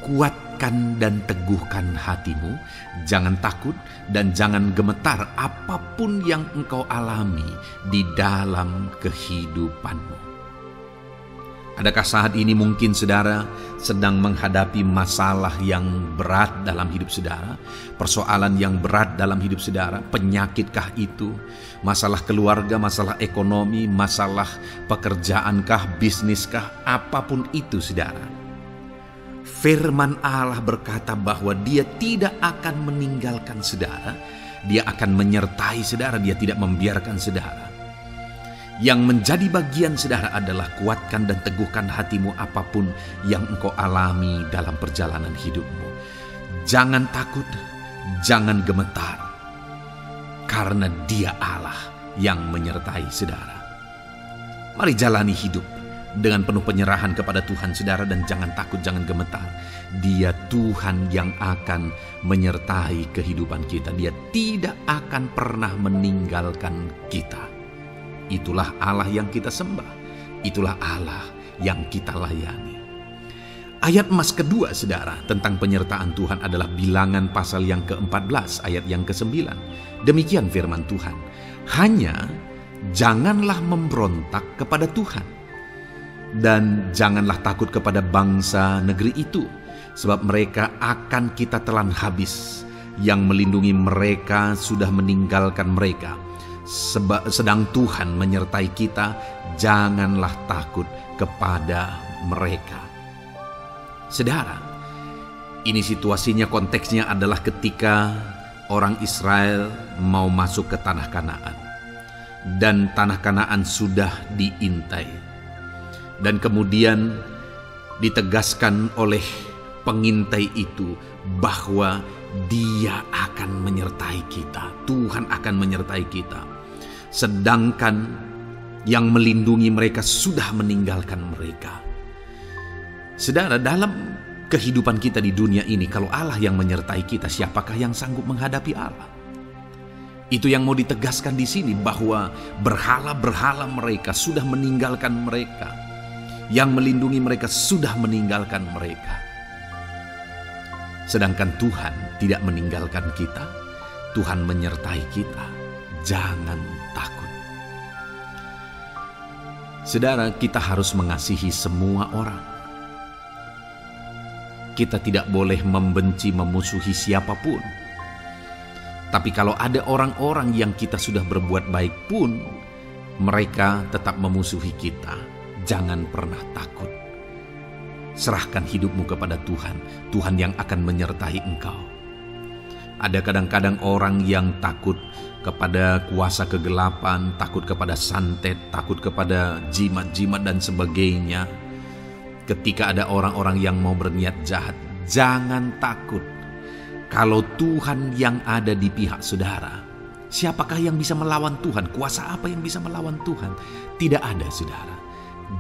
kuatkan dan teguhkan hatimu, jangan takut dan jangan gemetar apapun yang engkau alami di dalam kehidupanmu. Adakah saat ini mungkin saudara sedang menghadapi masalah yang berat dalam hidup saudara? Persoalan yang berat dalam hidup saudara? Penyakitkah itu? Masalah keluarga, masalah ekonomi, masalah pekerjaankah, bisniskah? Apapun itu saudara. Firman Allah berkata bahwa Dia tidak akan meninggalkan saudara. Dia akan menyertai saudara, Dia tidak membiarkan saudara. Yang menjadi bagian saudara adalah kuatkan dan teguhkan hatimu apapun yang engkau alami dalam perjalanan hidupmu. Jangan takut, jangan gemetar, karena Dia Allah yang menyertai saudara. Mari jalani hidup dengan penuh penyerahan kepada Tuhan saudara, dan jangan takut, jangan gemetar. Dia Tuhan yang akan menyertai kehidupan kita. Dia tidak akan pernah meninggalkan kita. Itulah Allah yang kita sembah. Itulah Allah yang kita layani. Ayat emas kedua saudara tentang penyertaan Tuhan adalah Bilangan pasal yang ke-14 ayat yang ke-9. Demikian firman Tuhan. Hanya janganlah memberontak kepada Tuhan, dan janganlah takut kepada bangsa negeri itu, sebab mereka akan kita telan habis. Yang melindungi mereka sudah meninggalkan mereka. Sedang Tuhan menyertai kita, janganlah takut kepada mereka. Saudara, ini situasinya, konteksnya adalah ketika orang Israel mau masuk ke tanah Kanaan. Dan tanah Kanaan sudah diintai. Dan kemudian ditegaskan oleh pengintai itu bahwa Dia akan menyertai kita. Tuhan akan menyertai kita. Sedangkan yang melindungi mereka sudah meninggalkan mereka. Saudara, dalam kehidupan kita di dunia ini, kalau Allah yang menyertai kita, siapakah yang sanggup menghadapi Allah? Itu yang mau ditegaskan di sini, bahwa berhala-berhala mereka sudah meninggalkan mereka. Yang melindungi mereka sudah meninggalkan mereka. Sedangkan Tuhan tidak meninggalkan kita. Tuhan menyertai kita. Jangan takut. Saudara, kita harus mengasihi semua orang. Kita tidak boleh membenci, memusuhi siapapun. Tapi kalau ada orang-orang yang kita sudah berbuat baik pun, mereka tetap memusuhi kita, jangan pernah takut. Serahkan hidupmu kepada Tuhan, Tuhan yang akan menyertai engkau. Ada kadang-kadang orang yang takut kepada kuasa kegelapan, takut kepada santet, takut kepada jimat-jimat dan sebagainya. Ketika ada orang-orang yang mau berniat jahat, jangan takut. Kalau Tuhan yang ada di pihak saudara, siapakah yang bisa melawan Tuhan? Kuasa apa yang bisa melawan Tuhan? Tidak ada, saudara.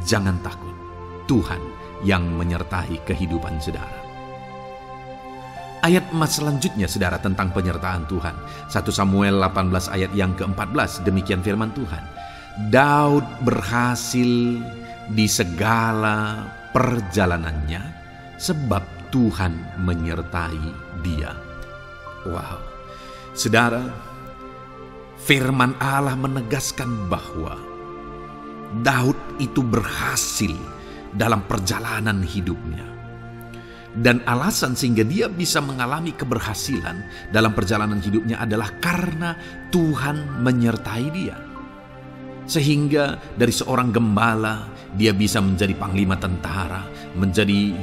Jangan takut. Tuhan yang menyertai kehidupan saudara. Ayat emas selanjutnya, saudara, tentang penyertaan Tuhan. 1 Samuel 18 ayat yang ke-14, demikian firman Tuhan. Daud berhasil di segala perjalanannya sebab Tuhan menyertai dia. Wow, saudara, firman Allah menegaskan bahwa Daud itu berhasil dalam perjalanan hidupnya. Dan alasan sehingga dia bisa mengalami keberhasilan dalam perjalanan hidupnya adalah karena Tuhan menyertai dia. Sehingga dari seorang gembala, dia bisa menjadi panglima tentara, menjadi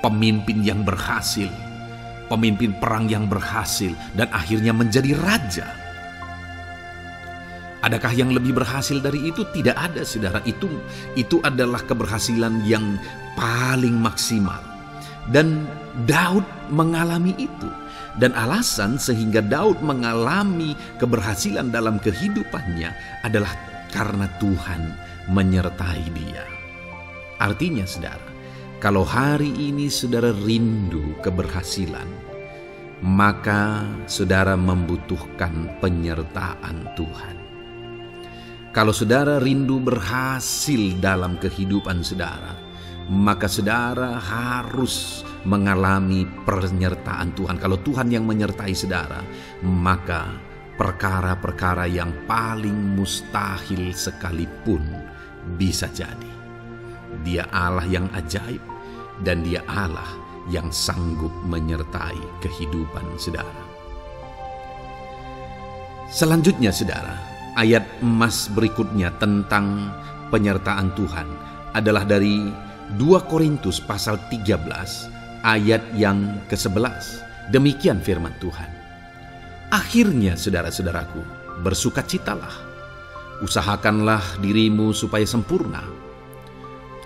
pemimpin yang berhasil, pemimpin perang yang berhasil, dan akhirnya menjadi raja. Adakah yang lebih berhasil dari itu? Tidak ada, saudara. Itu adalah keberhasilan yang paling maksimal. Dan Daud mengalami itu. Dan alasan sehingga Daud mengalami keberhasilan dalam kehidupannya adalah karena Tuhan menyertai dia. Artinya, saudara, kalau hari ini saudara rindu keberhasilan, maka saudara membutuhkan penyertaan Tuhan. Kalau saudara rindu berhasil dalam kehidupan saudara, maka saudara harus mengalami penyertaan Tuhan. Kalau Tuhan yang menyertai saudara, maka perkara-perkara yang paling mustahil sekalipun bisa jadi. Dia Allah yang ajaib, dan Dia Allah yang sanggup menyertai kehidupan saudara. Selanjutnya, saudara, ayat emas berikutnya tentang penyertaan Tuhan adalah dari 2 Korintus pasal 13 ayat yang ke-11. Demikian firman Tuhan. Akhirnya, saudara-saudaraku, bersukacitalah. Usahakanlah dirimu supaya sempurna.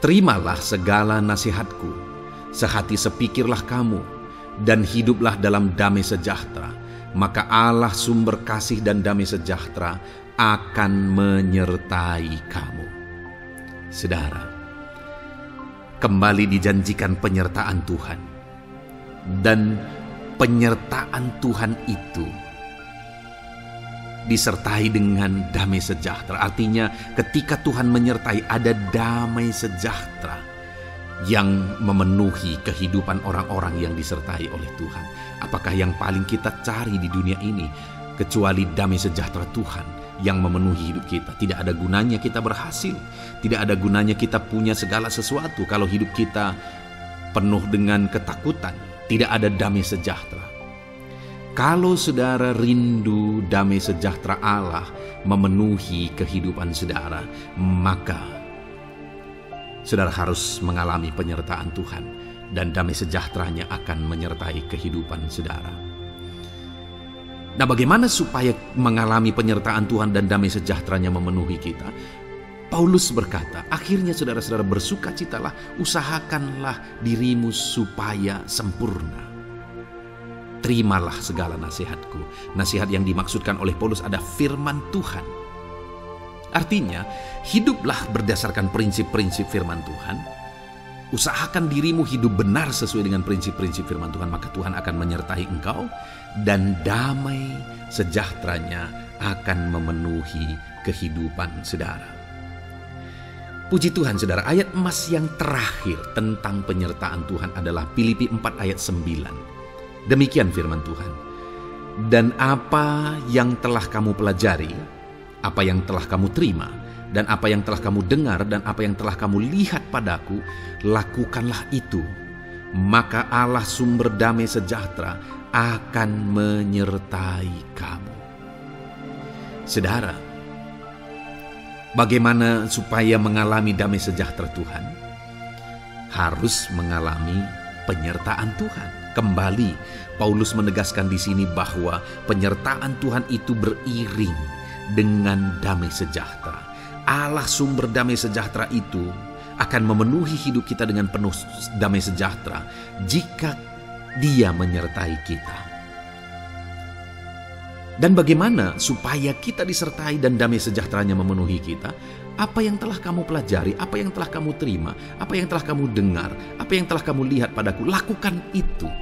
Terimalah segala nasihatku. Sehati sepikirlah kamu, dan hiduplah dalam damai sejahtera. Maka Allah sumber kasih dan damai sejahtera akan menyertai kamu. Saudara, kembali dijanjikan penyertaan Tuhan. Dan penyertaan Tuhan itu disertai dengan damai sejahtera. Artinya ketika Tuhan menyertai, ada damai sejahtera yang memenuhi kehidupan orang-orang yang disertai oleh Tuhan. Apakah yang paling kita cari di dunia ini kecuali damai sejahtera Tuhan yang memenuhi hidup kita? Tidak ada gunanya kita berhasil, tidak ada gunanya kita punya segala sesuatu kalau hidup kita penuh dengan ketakutan, tidak ada damai sejahtera. Kalau saudara rindu damai sejahtera Allah memenuhi kehidupan saudara, maka saudara harus mengalami penyertaan Tuhan, dan damai sejahteranya akan menyertai kehidupan saudara. Nah, bagaimana supaya mengalami penyertaan Tuhan dan damai sejahteranya memenuhi kita? Paulus berkata, akhirnya saudara-saudara bersukacitalah, usahakanlah dirimu supaya sempurna. Terimalah segala nasihatku. Nasihat yang dimaksudkan oleh Paulus ada firman Tuhan. Artinya, hiduplah berdasarkan prinsip-prinsip firman Tuhan. Usahakan dirimu hidup benar sesuai dengan prinsip-prinsip firman Tuhan, maka Tuhan akan menyertai engkau, dan damai sejahteranya akan memenuhi kehidupan saudara. Puji Tuhan, saudara, ayat emas yang terakhir tentang penyertaan Tuhan adalah Filipi 4 ayat 9. Demikian firman Tuhan. Dan apa yang telah kamu pelajari, apa yang telah kamu terima, dan apa yang telah kamu dengar, dan apa yang telah kamu lihat padaku, lakukanlah itu. Maka Allah sumber damai sejahtera akan menyertai kamu. Saudara, bagaimana supaya mengalami damai sejahtera Tuhan? Harus mengalami penyertaan Tuhan. Kembali Paulus menegaskan di sini bahwa penyertaan Tuhan itu beriring dengan damai sejahtera. Allah sumber damai sejahtera itu akan memenuhi hidup kita dengan penuh damai sejahtera jika Dia menyertai kita. Dan bagaimana supaya kita disertai dan damai sejahteranya memenuhi kita? Apa yang telah kamu pelajari, apa yang telah kamu terima, apa yang telah kamu dengar, apa yang telah kamu lihat padaku, lakukan itu.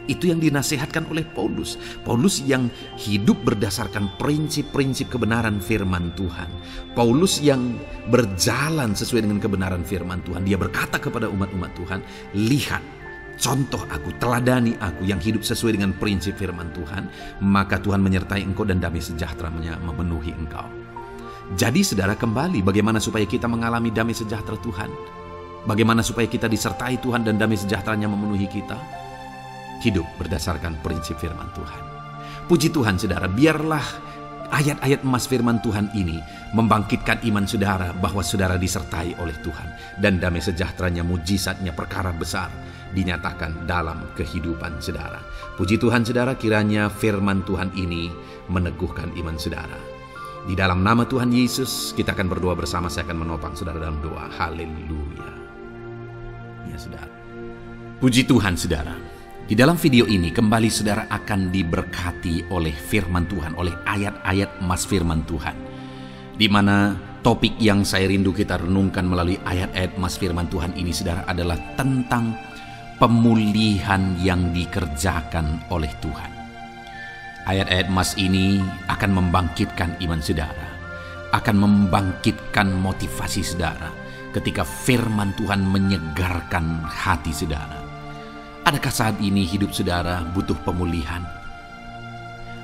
Itu yang dinasihatkan oleh Paulus. Paulus yang hidup berdasarkan prinsip-prinsip kebenaran firman Tuhan. Paulus yang berjalan sesuai dengan kebenaran firman Tuhan. Dia berkata kepada umat-umat Tuhan, lihat, contoh aku, teladani aku yang hidup sesuai dengan prinsip firman Tuhan, maka Tuhan menyertai engkau dan damai sejahtera-Nya memenuhi engkau. Jadi saudara, kembali bagaimana supaya kita mengalami damai sejahtera Tuhan? Bagaimana supaya kita disertai Tuhan dan damai sejahtera-Nya memenuhi kita? Hidup berdasarkan prinsip firman Tuhan. Puji Tuhan saudara, biarlah ayat-ayat emas firman Tuhan ini membangkitkan iman saudara bahwa saudara disertai oleh Tuhan. Dan damai sejahtera-Nya, mujizat-Nya, perkara besar dinyatakan dalam kehidupan saudara. Puji Tuhan saudara, kiranya firman Tuhan ini meneguhkan iman saudara. Di dalam nama Tuhan Yesus kita akan berdoa bersama. Saya akan menopang saudara dalam doa. Haleluya. Ya saudara. Puji Tuhan saudara. Di dalam video ini kembali saudara akan diberkati oleh firman Tuhan, oleh ayat-ayat emas firman Tuhan. Di mana topik yang saya rindu kita renungkan melalui ayat-ayat emas firman Tuhan ini saudara adalah tentang pemulihan yang dikerjakan oleh Tuhan. Ayat-ayat emas ini akan membangkitkan iman saudara, akan membangkitkan motivasi saudara ketika firman Tuhan menyegarkan hati saudara. Adakah saat ini hidup saudara butuh pemulihan?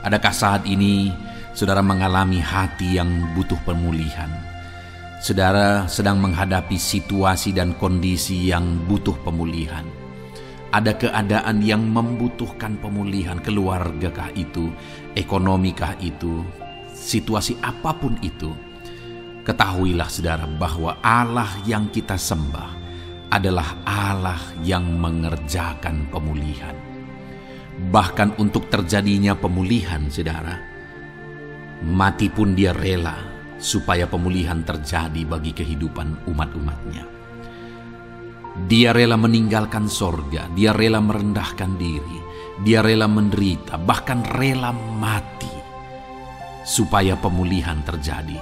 Adakah saat ini saudara mengalami hati yang butuh pemulihan? Saudara sedang menghadapi situasi dan kondisi yang butuh pemulihan. Ada keadaan yang membutuhkan pemulihan, keluargakah itu, ekonomikah itu, situasi apapun itu. Ketahuilah saudara bahwa Allah yang kita sembah adalah Allah yang mengerjakan pemulihan. Bahkan untuk terjadinya pemulihan saudara, mati pun Dia rela supaya pemulihan terjadi bagi kehidupan umat-umatnya. Dia rela meninggalkan sorga, Dia rela merendahkan diri, Dia rela menderita, bahkan rela mati supaya pemulihan terjadi.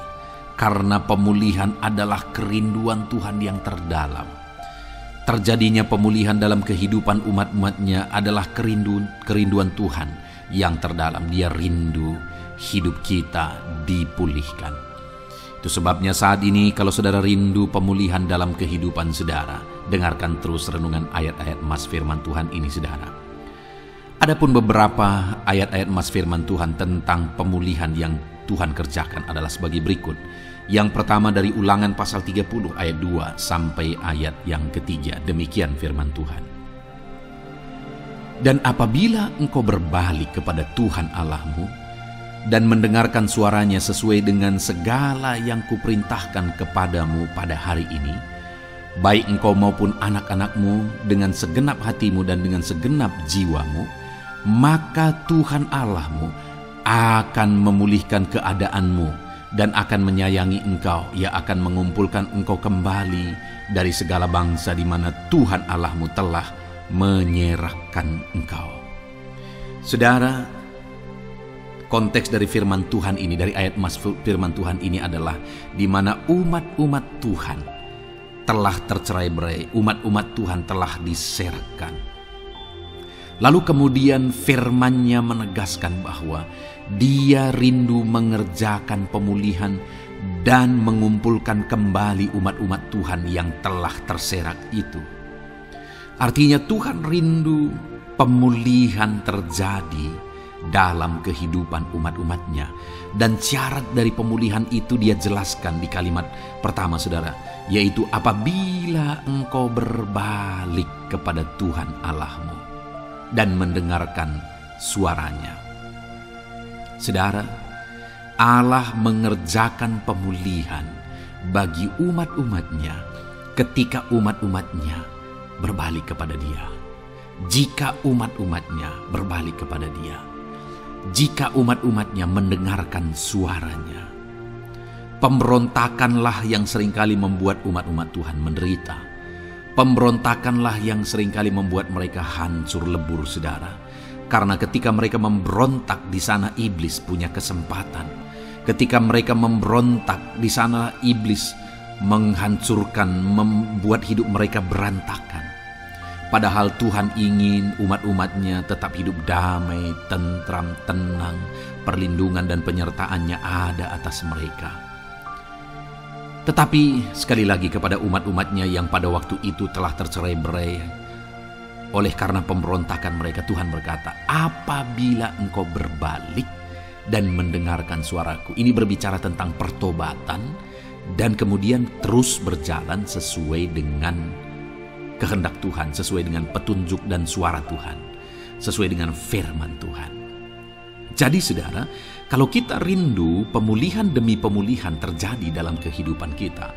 Karena pemulihan adalah kerinduan Tuhan yang terdalam. Terjadinya pemulihan dalam kehidupan umat-umatnya adalah kerinduan Tuhan yang terdalam. Dia rindu hidup kita dipulihkan. Itu sebabnya saat ini kalau saudara rindu pemulihan dalam kehidupan saudara, dengarkan terus renungan ayat-ayat emas firman Tuhan ini saudara. Adapun beberapa ayat-ayat emas firman Tuhan tentang pemulihan yang Tuhan kerjakan adalah sebagai berikut. Yang pertama dari Ulangan pasal 30 ayat 2 sampai ayat yang ketiga. Demikian firman Tuhan. Dan apabila engkau berbalik kepada Tuhan Allahmu dan mendengarkan suaranya sesuai dengan segala yang kuperintahkan kepadamu pada hari ini, baik engkau maupun anak-anakmu dengan segenap hatimu dan dengan segenap jiwamu, maka Tuhan Allahmu akan memulihkan keadaanmu dan akan menyayangi engkau. Ia akan mengumpulkan engkau kembali dari segala bangsa di mana Tuhan Allahmu telah menyerahkan engkau. Saudara, konteks dari firman Tuhan ini, dari ayat emas firman Tuhan ini adalah di mana umat-umat Tuhan telah tercerai-berai, umat-umat Tuhan telah diserahkan. Lalu kemudian firman-Nya menegaskan bahwa Dia rindu mengerjakan pemulihan dan mengumpulkan kembali umat-umat Tuhan yang telah terserak itu. Artinya Tuhan rindu pemulihan terjadi dalam kehidupan umat-umatnya. Dan syarat dari pemulihan itu Dia jelaskan di kalimat pertama saudara, yaitu apabila engkau berbalik kepada Tuhan Allahmu dan mendengarkan suaranya. Saudara, Allah mengerjakan pemulihan bagi umat-umatnya ketika umat-umatnya berbalik kepada Dia. jika umat-umatnya berbalik kepada Dia, jika umat-umatnya mendengarkan suaranya. Pemberontakanlah yang seringkali membuat umat-umat Tuhan menderita. Pemberontakanlah yang seringkali membuat mereka hancur lebur, saudara. Karena ketika mereka memberontak, di sana iblis punya kesempatan. Ketika mereka memberontak, di sana iblis menghancurkan, membuat hidup mereka berantakan. Padahal Tuhan ingin umat-umatnya tetap hidup damai, tentram, tenang, perlindungan dan penyertaannya ada atas mereka. Tetapi sekali lagi kepada umat-umatnya yang pada waktu itu telah tercerai-berai oleh karena pemberontakan mereka, Tuhan berkata, apabila engkau berbalik dan mendengarkan suaraku. Ini berbicara tentang pertobatan dan kemudian terus berjalan sesuai dengan kehendak Tuhan, sesuai dengan petunjuk dan suara Tuhan, sesuai dengan firman Tuhan. Jadi saudara, kalau kita rindu pemulihan demi pemulihan terjadi dalam kehidupan kita,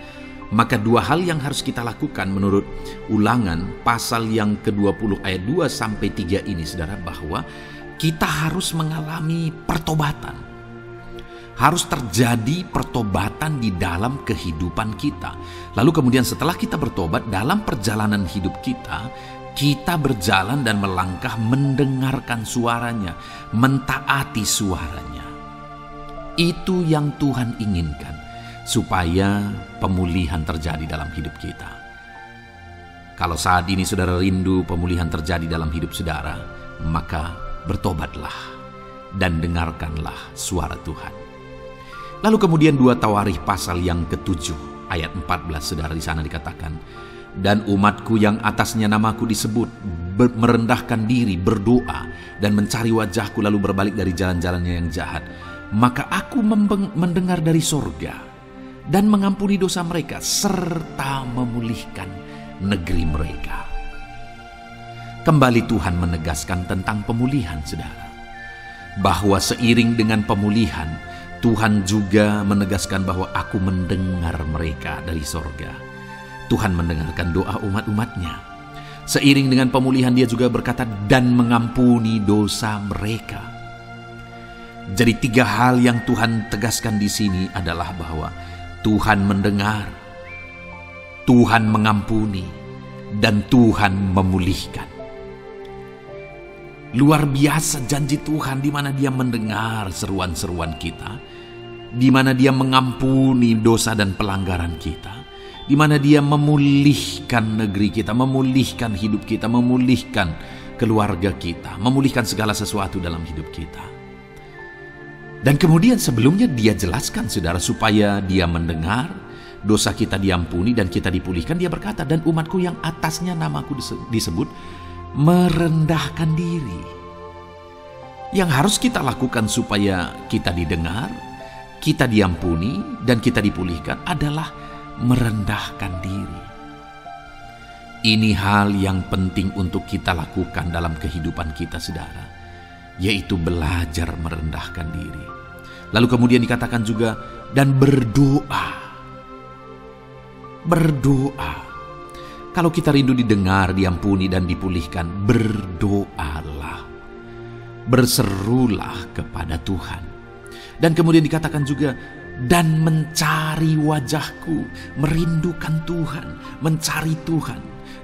maka dua hal yang harus kita lakukan menurut Ulangan pasal yang ke-20 ayat 2-3 ini, saudara, bahwa kita harus mengalami pertobatan. Harus terjadi pertobatan di dalam kehidupan kita. Lalu kemudian setelah kita bertobat, dalam perjalanan hidup kita, kita berjalan dan melangkah mendengarkan suaranya, mentaati suaranya. Itu yang Tuhan inginkan, supaya pemulihan terjadi dalam hidup kita. Kalau saat ini saudara rindu pemulihan terjadi dalam hidup saudara, maka bertobatlah dan dengarkanlah suara Tuhan. Lalu kemudian 2 Tawarikh pasal yang ke-7 ayat 14, saudara, di sana dikatakan, dan umatku yang atasnya namaku disebut merendahkan diri, berdoa dan mencari wajahku lalu berbalik dari jalan-jalannya yang jahat, maka aku mendengar dari sorga dan mengampuni dosa mereka serta memulihkan negeri mereka. Kembali Tuhan menegaskan tentang pemulihan, saudara, bahwa seiring dengan pemulihan Tuhan juga menegaskan bahwa aku mendengar mereka dari sorga. Tuhan mendengarkan doa umat-umatnya. Seiring dengan pemulihan Dia juga berkata dan mengampuni dosa mereka. Jadi 3 hal yang Tuhan tegaskan di sini adalah bahwa Tuhan mendengar, Tuhan mengampuni, dan Tuhan memulihkan. Luar biasa janji Tuhan, di mana Dia mendengar seruan-seruan kita, di mana Dia mengampuni dosa dan pelanggaran kita, di mana Dia memulihkan negeri kita, memulihkan hidup kita, memulihkan keluarga kita, memulihkan segala sesuatu dalam hidup kita. Dan kemudian sebelumnya Dia jelaskan, saudara, supaya Dia mendengar, dosa kita diampuni dan kita dipulihkan. Dia berkata, dan umatku yang atasnya namaku disebut merendahkan diri. Yang harus kita lakukan supaya kita didengar, kita diampuni, dan kita dipulihkan adalah merendahkan diri. Ini hal yang penting untuk kita lakukan dalam kehidupan kita, saudara, yaitu belajar merendahkan diri. Lalu kemudian dikatakan juga, dan berdoa. Berdoa. Kalau kita rindu didengar, diampuni, dan dipulihkan, berdoalah. Berserulah kepada Tuhan. Dan kemudian dikatakan juga, dan mencari wajahku, merindukan Tuhan, mencari Tuhan.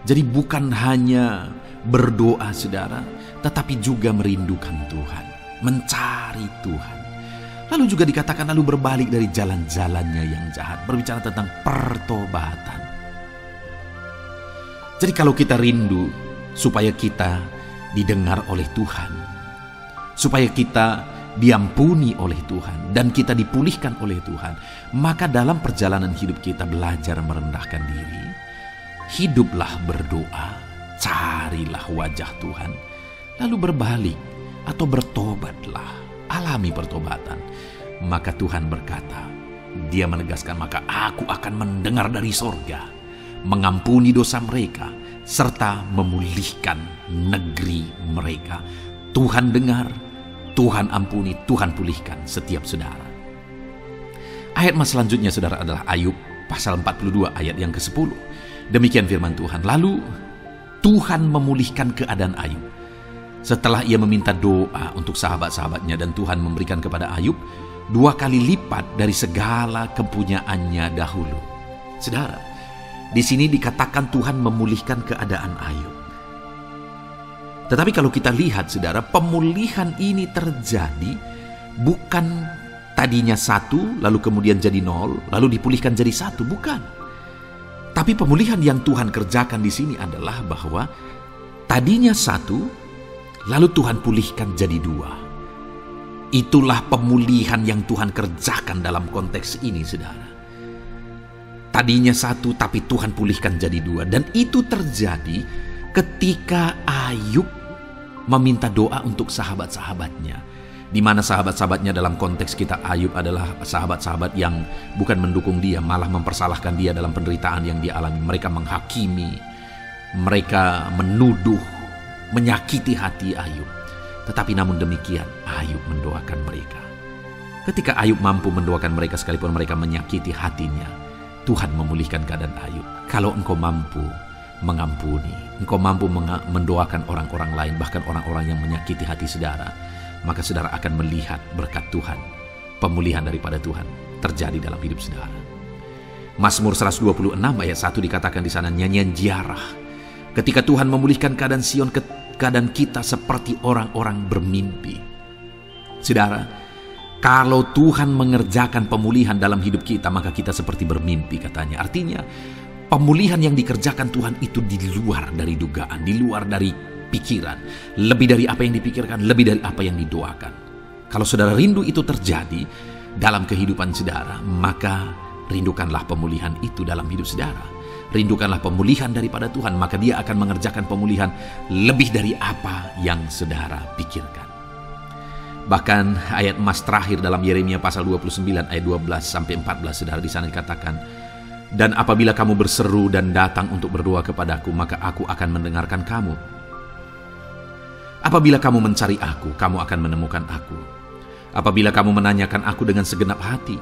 Jadi bukan hanya berdoa, saudara, tetapi juga merindukan Tuhan, mencari Tuhan. Lalu juga dikatakan lalu berbalik dari jalan-jalannya yang jahat, berbicara tentang pertobatan. Jadi kalau kita rindu supaya kita didengar oleh Tuhan, supaya kita diampuni oleh Tuhan, dan kita dipulihkan oleh Tuhan, maka dalam perjalanan hidup kita belajar merendahkan diri, hiduplah berdoa, carilah wajah Tuhan, lalu berbalik atau bertobatlah, alami pertobatan. Maka Tuhan berkata, Dia menegaskan, maka aku akan mendengar dari sorga, mengampuni dosa mereka, serta memulihkan negeri mereka. Tuhan dengar, Tuhan ampuni, Tuhan pulihkan setiap saudara. Ayat mas selanjutnya, saudara, adalah Ayub pasal 42 ayat yang ke-10. Demikian firman Tuhan. Lalu Tuhan memulihkan keadaan Ayub. Setelah ia meminta doa untuk sahabat-sahabatnya dan Tuhan memberikan kepada Ayub 2 kali lipat dari segala kepunyaannya dahulu. Saudara, di sini dikatakan Tuhan memulihkan keadaan Ayub. Tetapi kalau kita lihat, saudara, pemulihan ini terjadi bukan tadinya 1, lalu kemudian jadi 0, lalu dipulihkan jadi 1, bukan. Tapi pemulihan yang Tuhan kerjakan di sini adalah bahwa tadinya 1, lalu Tuhan pulihkan jadi 2. Itulah pemulihan yang Tuhan kerjakan dalam konteks ini, saudara. Tadinya 1, tapi Tuhan pulihkan jadi 2. Dan itu terjadi ketika Ayub meminta doa untuk sahabat-sahabatnya. Di mana sahabat-sahabatnya dalam konteks kita Ayub adalah sahabat-sahabat yang bukan mendukung dia, malah mempersalahkan dia dalam penderitaan yang dia alami. Mereka menghakimi, mereka menuduh, menyakiti hati Ayub. Tetapi namun demikian, Ayub mendoakan mereka. Ketika Ayub mampu mendoakan mereka sekalipun mereka menyakiti hatinya, Tuhan memulihkan keadaan Ayub. Kalau engkau mampu mengampuni, engkau mampu mendoakan orang-orang lain, bahkan orang-orang yang menyakiti hati saudara, maka saudara akan melihat berkat Tuhan, pemulihan daripada Tuhan terjadi dalam hidup saudara. Mazmur 126 ayat 1 dikatakan di sana, nyanyian ziarah. Ketika Tuhan memulihkan keadaan Sion, keadaan kita seperti orang-orang bermimpi. Saudara, kalau Tuhan mengerjakan pemulihan dalam hidup kita, maka kita seperti bermimpi katanya. Artinya, pemulihan yang dikerjakan Tuhan itu di luar dari dugaan, di luar dari pikiran, lebih dari apa yang dipikirkan, lebih dari apa yang didoakan. Kalau saudara rindu itu terjadi dalam kehidupan saudara, maka rindukanlah pemulihan itu dalam hidup saudara. Rindukanlah pemulihan daripada Tuhan, maka Dia akan mengerjakan pemulihan lebih dari apa yang saudara pikirkan. Bahkan ayat emas terakhir dalam Yeremia pasal 29 ayat 12-14 saudara, di sana dikatakan, dan apabila kamu berseru dan datang untuk berdoa kepadaku, maka aku akan mendengarkan kamu. Apabila kamu mencari aku, kamu akan menemukan aku. Apabila kamu menanyakan aku dengan segenap hati,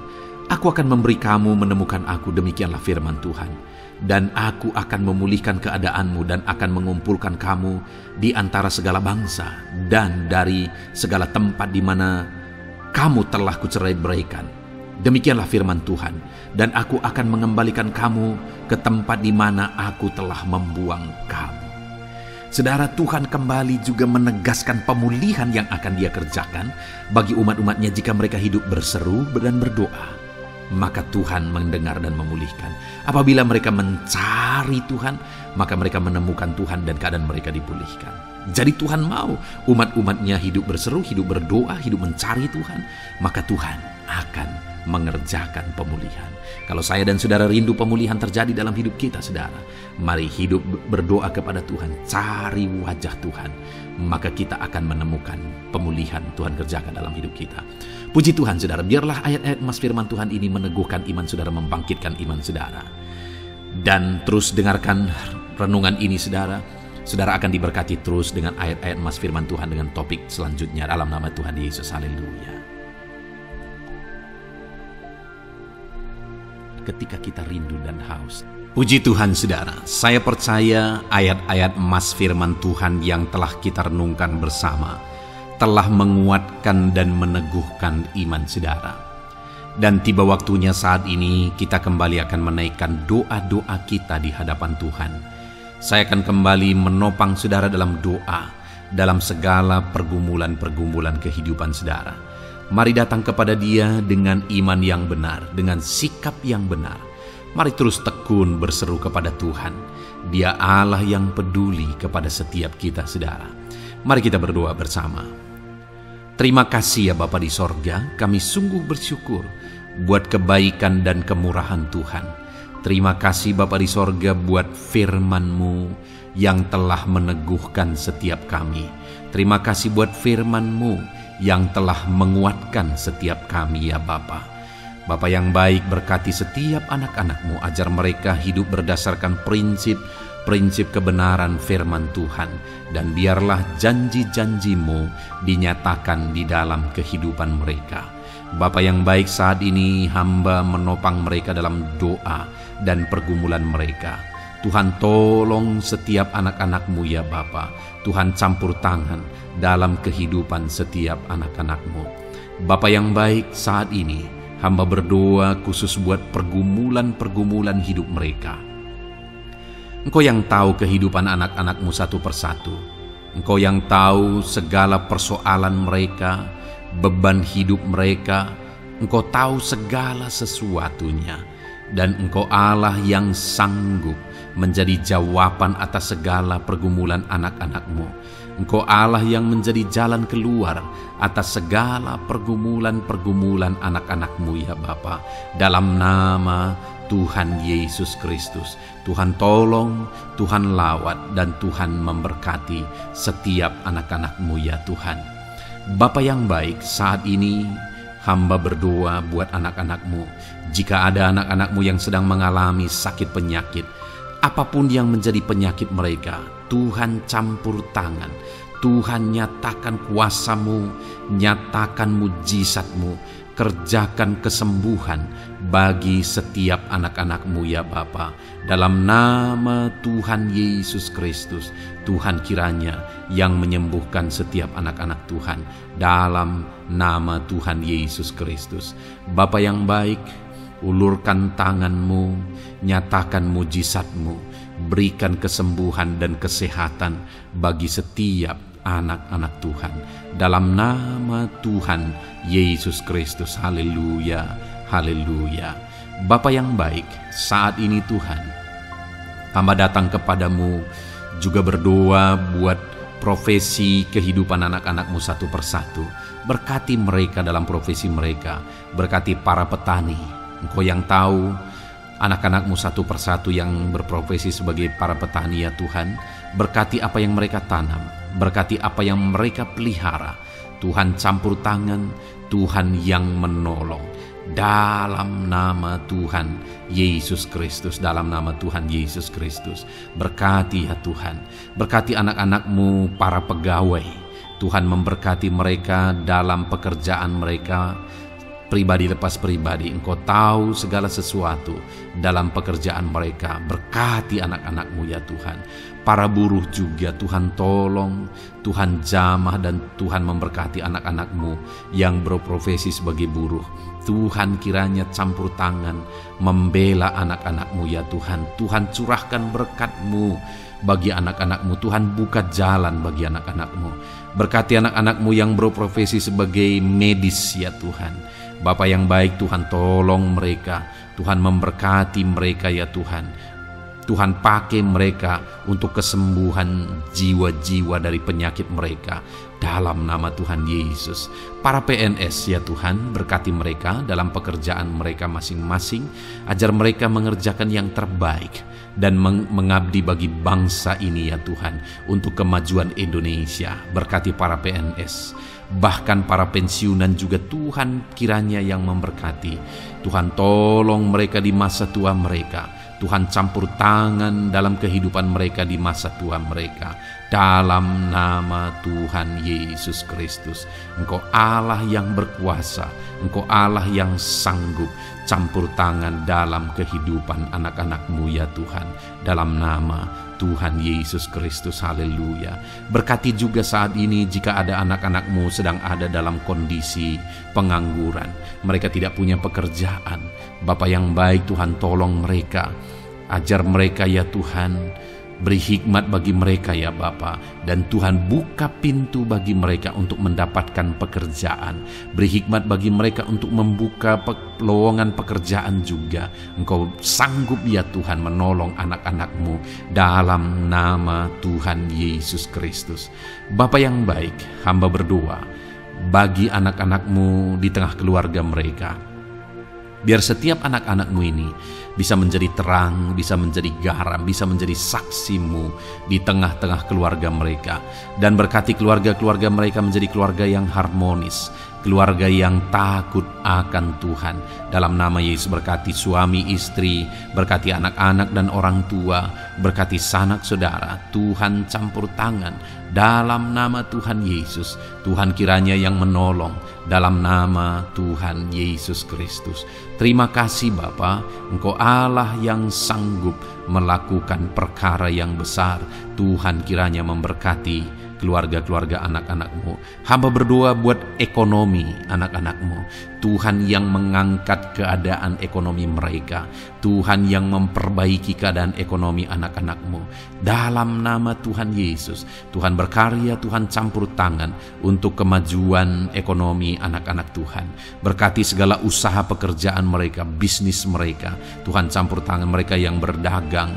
aku akan memberi kamu menemukan aku, demikianlah firman Tuhan. Dan aku akan memulihkan keadaanmu dan akan mengumpulkan kamu di antara segala bangsa dan dari segala tempat di mana kamu telah kucerai-beraikan. Demikianlah firman Tuhan. Dan aku akan mengembalikan kamu ke tempat di mana aku telah membuang kamu. Saudara, Tuhan kembali juga menegaskan pemulihan yang akan Dia kerjakan bagi umat-umatnya jika mereka hidup berseru dan berdoa. Maka Tuhan mendengar dan memulihkan. Apabila mereka mencari Tuhan, maka mereka menemukan Tuhan dan keadaan mereka dipulihkan. Jadi Tuhan mau umat-umatnya hidup berseru, hidup berdoa, hidup mencari Tuhan, maka Tuhan akan mengerjakan pemulihan. Kalau saya dan saudara rindu pemulihan terjadi dalam hidup kita, saudara, mari hidup berdoa kepada Tuhan, cari wajah Tuhan, maka kita akan menemukan pemulihan Tuhan kerjakan dalam hidup kita. Puji Tuhan, saudara, biarlah ayat-ayat emas firman Tuhan ini meneguhkan iman saudara, membangkitkan iman saudara. Dan terus dengarkan renungan ini, saudara. Saudara akan diberkati terus dengan ayat-ayat emas firman Tuhan dengan topik selanjutnya dalam nama Tuhan Yesus. Haleluya. Ketika kita rindu dan haus. Puji Tuhan, saudara, saya percaya ayat-ayat emas firman Tuhan yang telah kita renungkan bersama telah menguatkan dan meneguhkan iman saudara. Dan tiba waktunya saat ini kita kembali akan menaikkan doa-doa kita di hadapan Tuhan. Saya akan kembali menopang saudara dalam doa, dalam segala pergumulan-pergumulan kehidupan saudara. Mari datang kepada Dia dengan iman yang benar, dengan sikap yang benar. Mari terus tekun berseru kepada Tuhan. Dia Allah yang peduli kepada setiap kita, saudara. Mari kita berdoa bersama. Terima kasih ya Bapa di sorga, kami sungguh bersyukur buat kebaikan dan kemurahan Tuhan. Terima kasih Bapa di sorga buat firman-Mu yang telah meneguhkan setiap kami. Terima kasih buat firman-Mu yang telah menguatkan setiap kami ya Bapa. Bapa yang baik, berkati setiap anak-anak-Mu, ajar mereka hidup berdasarkan prinsip kebenaran firman Tuhan, dan biarlah janji-janji-Mu dinyatakan di dalam kehidupan mereka. Bapa yang baik, saat ini hamba menopang mereka dalam doa dan pergumulan mereka. Tuhan tolong setiap anak-anak-Mu ya Bapa. Tuhan campur tangan dalam kehidupan setiap anak-anak-Mu. Bapa yang baik, saat ini hamba berdoa khusus buat pergumulan-pergumulan hidup mereka. Engkau yang tahu kehidupan anak-anak-Mu satu persatu. Engkau yang tahu segala persoalan mereka, beban hidup mereka. Engkau tahu segala sesuatunya. Dan Engkau Allah yang sanggup menjadi jawaban atas segala pergumulan anak-anak-Mu. Engkau Allah yang menjadi jalan keluar atas segala pergumulan-pergumulan anak-anak-Mu ya Bapa. Dalam nama Tuhan Yesus Kristus, Tuhan tolong, Tuhan lawat, dan Tuhan memberkati setiap anak-anak-Mu ya Tuhan. Bapa yang baik, saat ini hamba berdoa buat anak-anak-Mu. Jika ada anak-anak-Mu yang sedang mengalami sakit penyakit, apapun yang menjadi penyakit mereka, Tuhan campur tangan. Tuhan nyatakan kuasa-Mu, nyatakan mujizat-Mu, kerjakan kesembuhan bagi setiap anak-anak-Mu ya Bapa. Dalam nama Tuhan Yesus Kristus, Tuhan kiranya yang menyembuhkan setiap anak-anak Tuhan. Dalam nama Tuhan Yesus Kristus. Bapa yang baik, ulurkan tangan-Mu, nyatakan mujizat-Mu, berikan kesembuhan dan kesehatan bagi setiap anak-anak Tuhan. Dalam nama Tuhan Yesus Kristus. Haleluya, haleluya. Bapa yang baik, saat ini Tuhan, hamba datang kepadamu juga berdoa buat profesi kehidupan anak-anak-Mu satu persatu. Berkati mereka dalam profesi mereka, berkati para petani. Engkau yang tahu anak-anak-Mu satu persatu yang berprofesi sebagai para petani ya Tuhan. Berkati apa yang mereka tanam, berkati apa yang mereka pelihara. Tuhan campur tangan, Tuhan yang menolong. Dalam nama Tuhan Yesus Kristus, dalam nama Tuhan Yesus Kristus. Berkati ya Tuhan, berkati anak-anak-Mu para pegawai. Tuhan memberkati mereka dalam pekerjaan mereka, pribadi lepas pribadi. Engkau tahu segala sesuatu dalam pekerjaan mereka. Berkati anak-anak-Mu ya Tuhan. Para buruh juga Tuhan tolong, Tuhan jamah, dan Tuhan memberkati anak-anak-Mu yang berprofesi sebagai buruh. Tuhan kiranya campur tangan membela anak-anak-Mu ya Tuhan. Tuhan curahkan berkat-Mu bagi anak-anak-Mu. Tuhan buka jalan bagi anak-anak-Mu. Berkati anak-anak-Mu yang berprofesi sebagai medis ya Tuhan. Bapa yang baik, Tuhan tolong mereka. Tuhan memberkati mereka ya Tuhan. Tuhan pakai mereka untuk kesembuhan jiwa-jiwa dari penyakit mereka. Dalam nama Tuhan Yesus. Para PNS ya Tuhan, berkati mereka dalam pekerjaan mereka masing-masing. Ajar mereka mengerjakan yang terbaik dan mengabdi bagi bangsa ini ya Tuhan, untuk kemajuan Indonesia. Berkati para PNS, bahkan para pensiunan juga Tuhan kiranya yang memberkati. Tuhan tolong mereka di masa tua mereka. Tuhan campur tangan dalam kehidupan mereka di masa tua mereka. Dalam nama Tuhan Yesus Kristus. Engkau Allah yang berkuasa, Engkau Allah yang sanggup. Campur tangan dalam kehidupan anak-anak-Mu ya Tuhan. Dalam nama Tuhan Yesus Kristus. Haleluya. Berkati juga saat ini jika ada anak-anak-Mu sedang ada dalam kondisi pengangguran. Mereka tidak punya pekerjaan. Bapa yang baik, Tuhan tolong mereka. Ajar mereka ya Tuhan. Beri hikmat bagi mereka ya Bapa. Dan Tuhan buka pintu bagi mereka untuk mendapatkan pekerjaan. Beri hikmat bagi mereka untuk membuka lowongan pekerjaan juga. Engkau sanggup ya Tuhan menolong anak-anak-Mu. Dalam nama Tuhan Yesus Kristus. Bapa yang baik, hamba berdoa bagi anak-anak-Mu di tengah keluarga mereka. Biar setiap anak-anak-Mu ini bisa menjadi terang, bisa menjadi garam, bisa menjadi saksi-Mu di tengah-tengah keluarga mereka. Dan berkati keluarga-keluarga mereka menjadi keluarga yang harmonis, keluarga yang takut akan Tuhan. Dalam nama Yesus, berkati suami istri, berkati anak-anak dan orang tua, berkati sanak saudara. Tuhan campur tangan dalam nama Tuhan Yesus. Tuhan kiranya yang menolong dalam nama Tuhan Yesus Kristus. Terima kasih Bapa, Engkau Allah yang sanggup melakukan perkara yang besar. Tuhan kiranya memberkati keluarga-keluarga anak-anak-Mu. Hamba berdoa buat ekonomi anak-anak-Mu. Tuhan yang mengangkat keadaan ekonomi mereka. Tuhan yang memperbaiki keadaan ekonomi anak-anak-Mu. Dalam nama Tuhan Yesus, Tuhan berkarya, Tuhan campur tangan untuk kemajuan ekonomi anak-anak Tuhan. Berkati segala usaha pekerjaan mereka, bisnis mereka. Tuhan campur tangan mereka yang berdagang,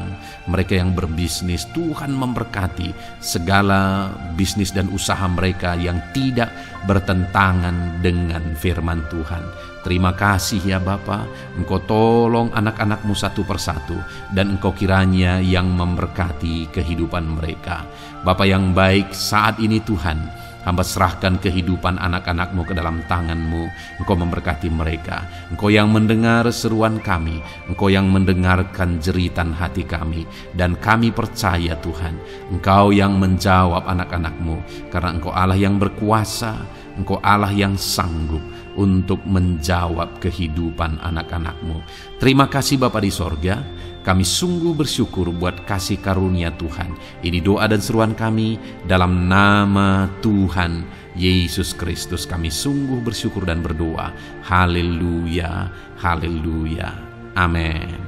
mereka yang berbisnis. Tuhan memberkati segala bisnis dan usaha mereka yang tidak bertentangan dengan firman Tuhan. Terima kasih ya Bapa, Engkau tolong anak-anak-Mu satu persatu, dan Engkau kiranya yang memberkati kehidupan mereka. Bapa yang baik, saat ini Tuhan, hamba serahkan kehidupan anak-anak-Mu ke dalam tangan-Mu. Engkau memberkati mereka. Engkau yang mendengar seruan kami, Engkau yang mendengarkan jeritan hati kami, dan kami percaya Tuhan, Engkau yang menjawab anak-anak-Mu, karena Engkau Allah yang berkuasa, Engkau Allah yang sanggup untuk menjawab kehidupan anak-anak-Mu. Terima kasih Bapa di sorga. Kami sungguh bersyukur buat kasih karunia Tuhan. Ini doa dan seruan kami dalam nama Tuhan Yesus Kristus. Kami sungguh bersyukur dan berdoa. Haleluya, haleluya, amin.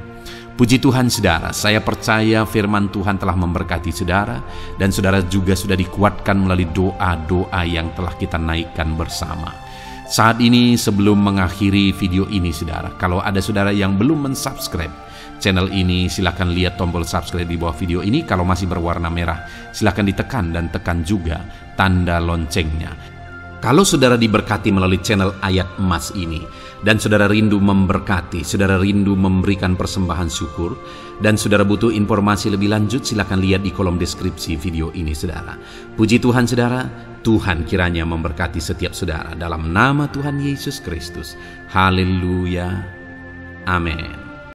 Puji Tuhan saudara, saya percaya firman Tuhan telah memberkati saudara, dan saudara juga sudah dikuatkan melalui doa-doa yang telah kita naikkan bersama. Saat ini sebelum mengakhiri video ini saudara, kalau ada saudara yang belum mensubscribe channel ini, silakan lihat tombol subscribe di bawah video ini. Kalau masih berwarna merah, silakan ditekan dan tekan juga tanda loncengnya. Kalau saudara diberkati melalui channel Ayat Emas ini, dan saudara rindu memberkati, saudara rindu memberikan persembahan syukur, dan saudara butuh informasi lebih lanjut, silakan lihat di kolom deskripsi video ini saudara. Puji Tuhan saudara, Tuhan kiranya memberkati setiap saudara dalam nama Tuhan Yesus Kristus. Haleluya, amin.